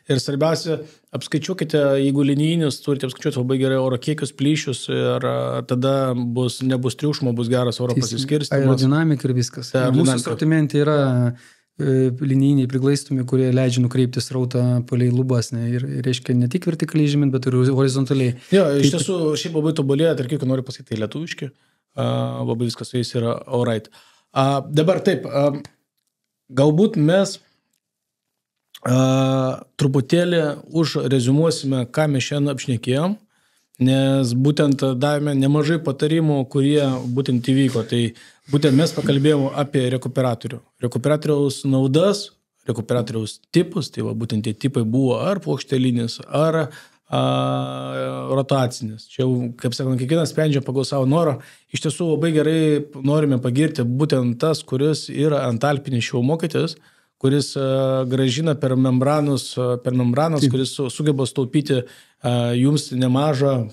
ir svarbiausia, apskaičiuokite, jeigu linijinis, turite apskaičiuoti labai gerai oro kiekius, plyšius ir tada nebus triukšmo, bus geras oro pasiskirstymas. Aerodinamika ir viskas. Mūsų asortimente yra linijiniai priglaistomi, kurie leidžia nukreipti srautą palei lubas. Ir reiškia ne tik vertikaliai žemyn, bet ir horizontaliai. Jo, iš tiesų, šiaip labai tobulėja, tarkim, kad noriu pasakyti lietuviški. Labai viskas su jais yra alright. Dabar taip, galbūt mes truputėlį užreziumuosime, ką mes šiandien apšnekėjom, nes būtent davėme nemažai patarimų, kurie būtent įvyko. Tai būtent mes pakalbėjome apie rekuperatorių. Rekuperatoriaus naudas, rekuperatoriaus tipus, tai va, būtent tie tipai buvo ar plokštelinis, ar rotacinis. Čia jau, kaip sakant, kiekvienas sprendžia pagal savo norą. Iš tiesų labai gerai norime pagirti būtent tas, kuris yra antalpinis šilumokytis, kuris grąžina per membranas, kuris sugeba staupyti jums nemažą.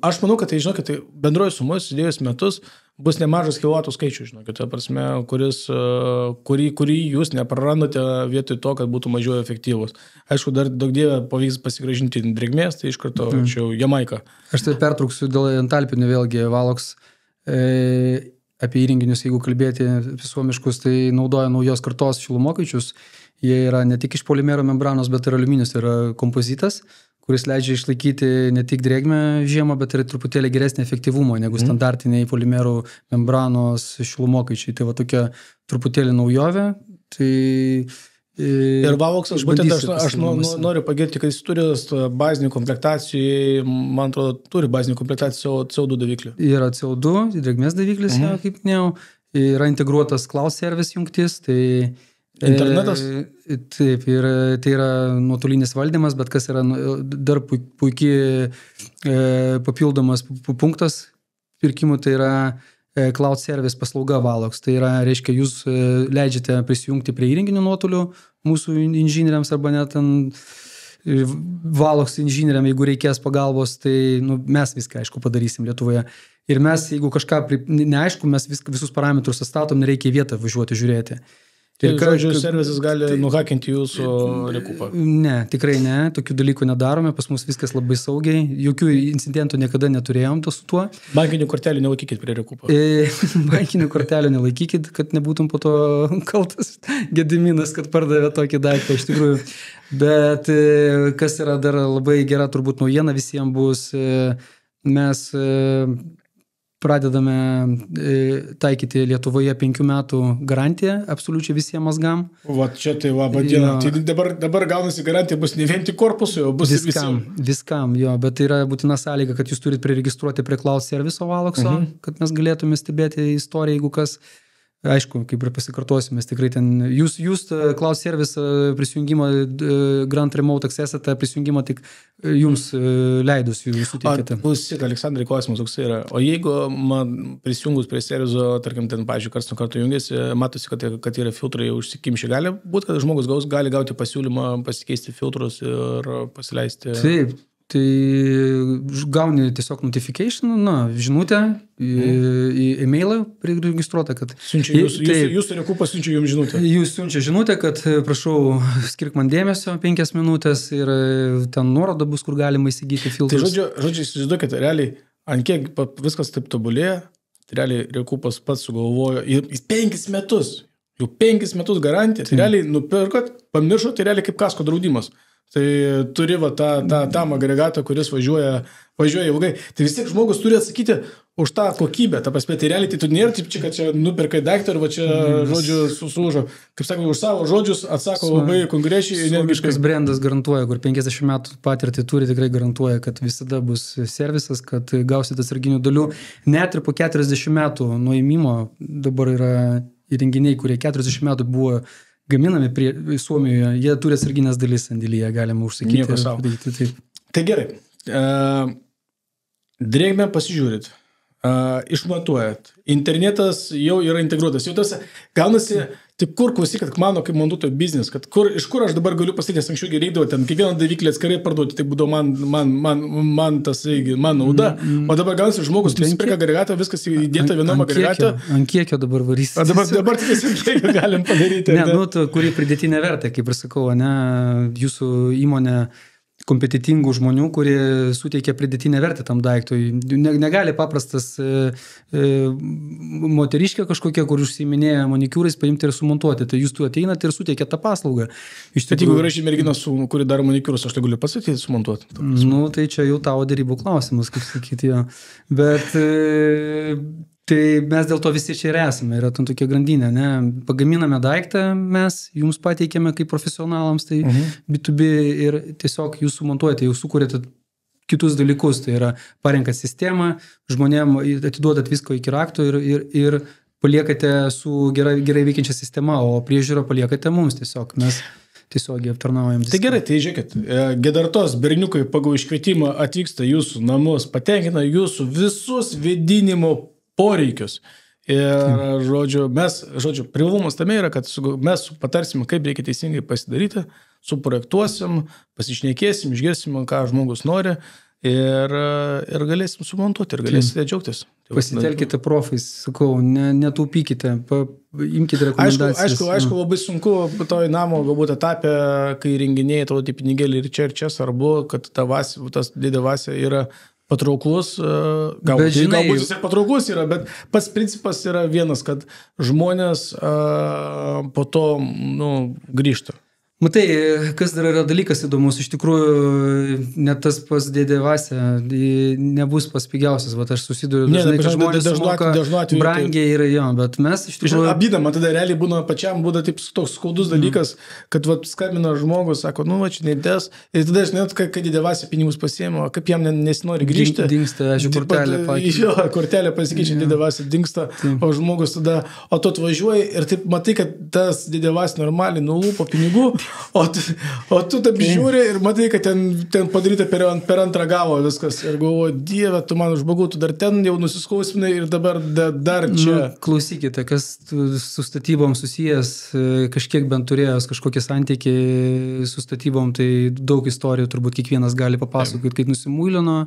Aš manau, kad tai, žinokit, tai bendroji sumoje sudėjus metus bus nemažas kilovatų skaičių, žinokit, ta prasme, kurį jūs neprarandate vietoj to, kad būtų mažiau efektyvus. Aišku, dar daug dievė pavyks pasigražinti drėgmės, tai iš karto čia jau Jamaika. Aš tai pertrauksiu dėl antalpinių vėlgi, Valox apie įrenginius, jeigu kalbėti visuomiškus, tai naudoja naujos kartos šilumokaičius. Jie yra ne tik iš polimero membranos, bet ir aliuminis, tai yra kompozitas, kuris leidžia išlaikyti ne tik drėgmę žiemą, bet ir truputėlį geresnį efektyvumą negu standartiniai polimerų membranos šilumokaičiai. Tai va tokia truputėlį naujovė. Tai ir Valoxas, būtent aš noriu pagirti, kad jis turi bazinį komplektacijų, man atrodo, turi bazinį komplektacijų CO2 daviklį. Yra CO2, drėgmės daviklis, kaip minėjau. yra integruotas cloud service jungtis, tai internetas? Taip, ir tai yra nuotolinis valdymas, bet kas yra dar puikiai papildomas punktas pirkimų, tai yra cloud service paslauga Valox. Tai yra, reiškia, jūs leidžiate prisijungti prie įrenginių nuotolių mūsų inžinieriams arba net Valox inžinieriam, jeigu reikės pagalbos, tai mes viską, aišku, padarysim Lietuvoje. Ir mes, jeigu kažką neaišku, mes visus parametrus atstatom, nereikia į vietą važiuoti žiūrėti. Ir žodžiu, servisas gali nuhakinti jūsų rekupą? Ne, tikrai ne, tokių dalykų nedarome, pas mus viskas labai saugiai, jokių incidentų niekada neturėjom su tuo. Bankinių kortelių nelaikykit prie rekupą? Bankinių kortelių nelaikykit, kad nebūtum po to kaltas Gediminas, kad pardavė tokį daiktą iš tikrųjų. Bet kas yra dar labai gera turbūt naujiena visiems bus, mes pradedame taikyti Lietuvoje 5 metų garantiją absoliučiai visiems mazgam. Va, čia tai laba diena. Tai dabar gaunasi garantija bus ne vien tik korpusui, o bus viskam, jo, bet tai yra būtina sąlyga, kad jūs turite priregistruoti prie cloud serviso Valoxo, kad mes galėtume stebėti istoriją, jeigu kas. Aišku, kaip ir pasikartosiu, mes tikrai ten, jūs cloud service prisijungimo Grand Remote Access prisijungimo tik jums leidus jūs suteikėte. Klausyk, Aleksandrai, klausimas toks yra. O jeigu man prisijungus prie serviso, tarkim, ten, pavyzdžiui, karts nuo karto jungiasi, matosi, kad yra filtrai užsikimšę, gali būti, kad žmogus gali gauti pasiūlymą pasikeisti filtrus ir pasileisti? Taip. Tai gauni tiesiog notification, žinutę į e-mailą priregistruotą, kad... Jūsų rekupą siunčia jums žinutę. Jūs siunčia žinutę, kad prašau, skirk man dėmesio 5 minutės ir ten nuoroda bus, kur galima įsigyti filtrus. Tai žodžiu, įsivaizduokite, realiai, ant kiek viskas taip tobulėja, tai realiai rekupas pats sugalvojo ir 5 metus, jau 5 metus garantiją, tai realiai nupirkot, pamiršot, tai realiai kaip kasko draudimas. Tai turi va tam agregatą, kuris važiuoja ilgai. Tai vis tiek žmogus turi atsakyti už tą kokybę. Ta prasme, tai realiai tai tu nėra taip, kad čia nupirkai daiktą ir va čia žodžiu susužo. Kaip sakau, už savo žodžius atsako labai konkrečiai. Suomiškas brandas garantuoja, kur 50 metų patirtį turi, tikrai garantuoja, kad visada bus servisas, kad gausite atsarginių dalių. Net ir po 40 metų nuo ėmimo dabar yra įrenginiai, kurie 40 metų buvo gaminami Suomijoje, jie turi atsarginės dalis sandėlyje, galima užsakyti. Nieko savo. Tai gerai, drėgmę pasižiūrit, išmatuojat, internetas jau yra integruotas, jau tas gaunasi, tik kur klausykit, mano kaip montuotojo biznis, kad iš kur aš dabar galiu pasakyti, anksčiau reikdavo ten kiekvieną daviklį atskirai parduoti, tai būdavo man tas, man nauda, o dabar gaunasi žmogus, nusipirka agregatą, viskas įdėta vienam agregatą. Ant kiekio dabar varys. Dabar tik ant kiekio galim padaryti. Ne, kuri pridėtinė vertė, kaip ir sakau, jūsų įmonė kompetitingų žmonių, kurie suteikia pridėtinę vertę tam daiktui. Negali paprastas moteriškė kažkokia, kur užsiiminėja manikiūrais, paimti ir sumontuoti. Tai jūs tu ateinate ir suteikia tą paslaugą. Bet jeigu yra ši mergina, kuri daro manikiūrus, aš tai galiu pasakyti sumontuoti. Tai čia jau tavo darybų klausimas, kaip sakyti jo. Bet tai mes dėl to visi čia ir esame, yra tam tokia grandinė, ne? Pagaminame daiktą, mes jums pateikėme kaip profesionalams, tai B2B ir tiesiog jūs sumontuojate, jūs sukūrėte kitus dalykus, tai yra parenkat sistemą, žmonėm atiduodat visko iki rakto ir paliekate su gerai veikiančia sistema, o priežiūrą paliekate mums tiesiog, mes tiesiogiai aptarnaujam viską. Tai gerai, tai žiūrėkit, Gedartos berniukai pagal iškvietimą atvyksta jūsų namus, patenkina jūsų visus vėdinimo poreikius. Ir, privalumas tame yra, kad mes patarsim, kaip reikia teisingai pasidaryti, suprojektuosim, pasišnekėsim, išgirsim, ką žmogus nori ir galėsim sumontuoti ir galėsite džiaugtis. Pasitelkite profais, sakau, netaupykite, imkite rekomendacijas. Aišku, labai sunku toj namo galbūt etapė, kai renginiai atrodo pinigėlį ir čia svarbu, kad tas didė vasė yra patrauklus, galbūt jis ir patrauklus yra, bet pats principas yra vienas, kad žmonės po to grįžta. Matai, kas dar yra dalykas įdomus, iš tikrųjų, net tas pas dėdė Vasė nebus pas pigiausias, va aš susiduriu dažnai, kad žmonės sumoka brangiai yra jo, bet mes iš tikrųjų... Abydama, tada realiai būna pačiam, būna taip toks skaudus dalykas, kad va, skambina žmogus, sako, nu va, čia neįdės, ir tada aš net, kai dėdė Vasė pinigus pasiėmė, kaip jam nesinori grįžti. Dingsta, aš kortelę pakeičiu. Jo, kortelę pasikeičia, dėdė Vasė dingsta, o žmogus tada, o tu atvažiuoji ir taip matai, kad tas dėdė Vasė normaliai nulūpo pinigų. O tu taip žiūri ir matai, kad ten padaryta per antrą gavo viskas. Ir galvoju, Dieve, tu man užbagau, tu dar ten jau nusiskausminai ir dabar dar čia. Nu, klausykite, kas su statybom susijęs, kažkiek bent turėjęs kažkokie santykiai su statybom, tai daug istorijų turbūt kiekvienas gali papasakoti, kaip nusimuilino,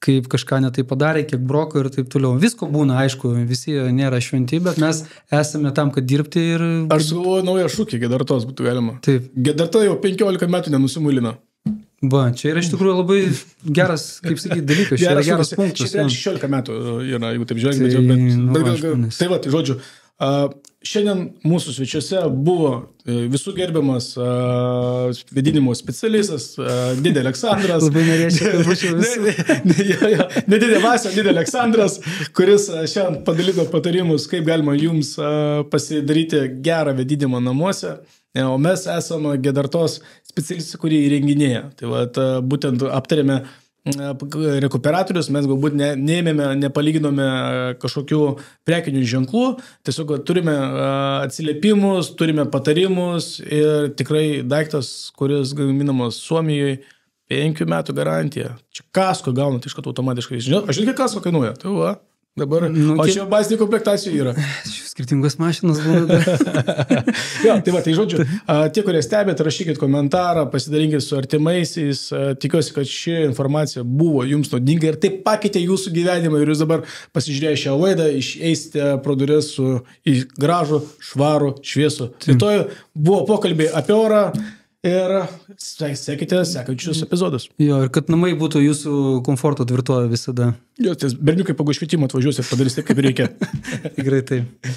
kaip kažką netai padarė, kiek broko ir taip toliau. Visko būna, aišku, visi nėra šventi, bet mes esame tam, kad dirbti ir... Aš sugalvoju naują šūkį, Gedartos būtų galima. Taip. Gedarta jau 15 metų nenusimulina. Va, čia yra iš tikrųjų labai geras, kaip sakyti, dalykas, čia yra geras punktas. Čia 16 metų yra, jeigu taip žiūrėkime, tai va, tai žodžiu, šiandien mūsų svečiuose buvo visų gerbiamas vėdinimo specialistas, dėdė Aleksandras. Labai norėčiau, kad būčiau visų. Ne dėdė Vasė, dėdė Aleksandras, kuris šiandien padalino patarimus, kaip galima jums pasidaryti gerą vėdinimą namuose. O mes esame Gedartos specialistai, kurie įrenginėja. Tai va, būtent aptarėme rekuperatorius, mes galbūt neėmėme, nepalyginome kažkokių prekinių ženklų, tiesiog turime atsiliepimus, turime patarimus ir tikrai daiktas, kuris gaminamas Suomijoje, 5 metų garantija. Čia kasko gaunat iš karto automatiškai. Aš žinau, kiek kasko kainuoja. Tai va, dabar, o čia bazinė komplektacija yra. Skirtingos mašinos būna. Jo, tai va, tai žodžiu, tie, kurie stebėt, rašykit komentarą, pasidalinkit su artimaisiais, tikiuosi, kad ši informacija buvo jums naudinga ir taip pakeitė jūsų gyvenimą ir jūs dabar pasižiūrėję šią laidą, išeisite pro duris į gražų, švarų, šviesų. Rytoj buvo pokalbiai apie orą. Ir sekite sekančius epizodus. Jo, ir kad namai būtų jūsų komforto tvirtovė visada. Jo, tai berniukai pagal švietimą atvažiuos ir padarys taip, kaip reikia. Tikrai taip.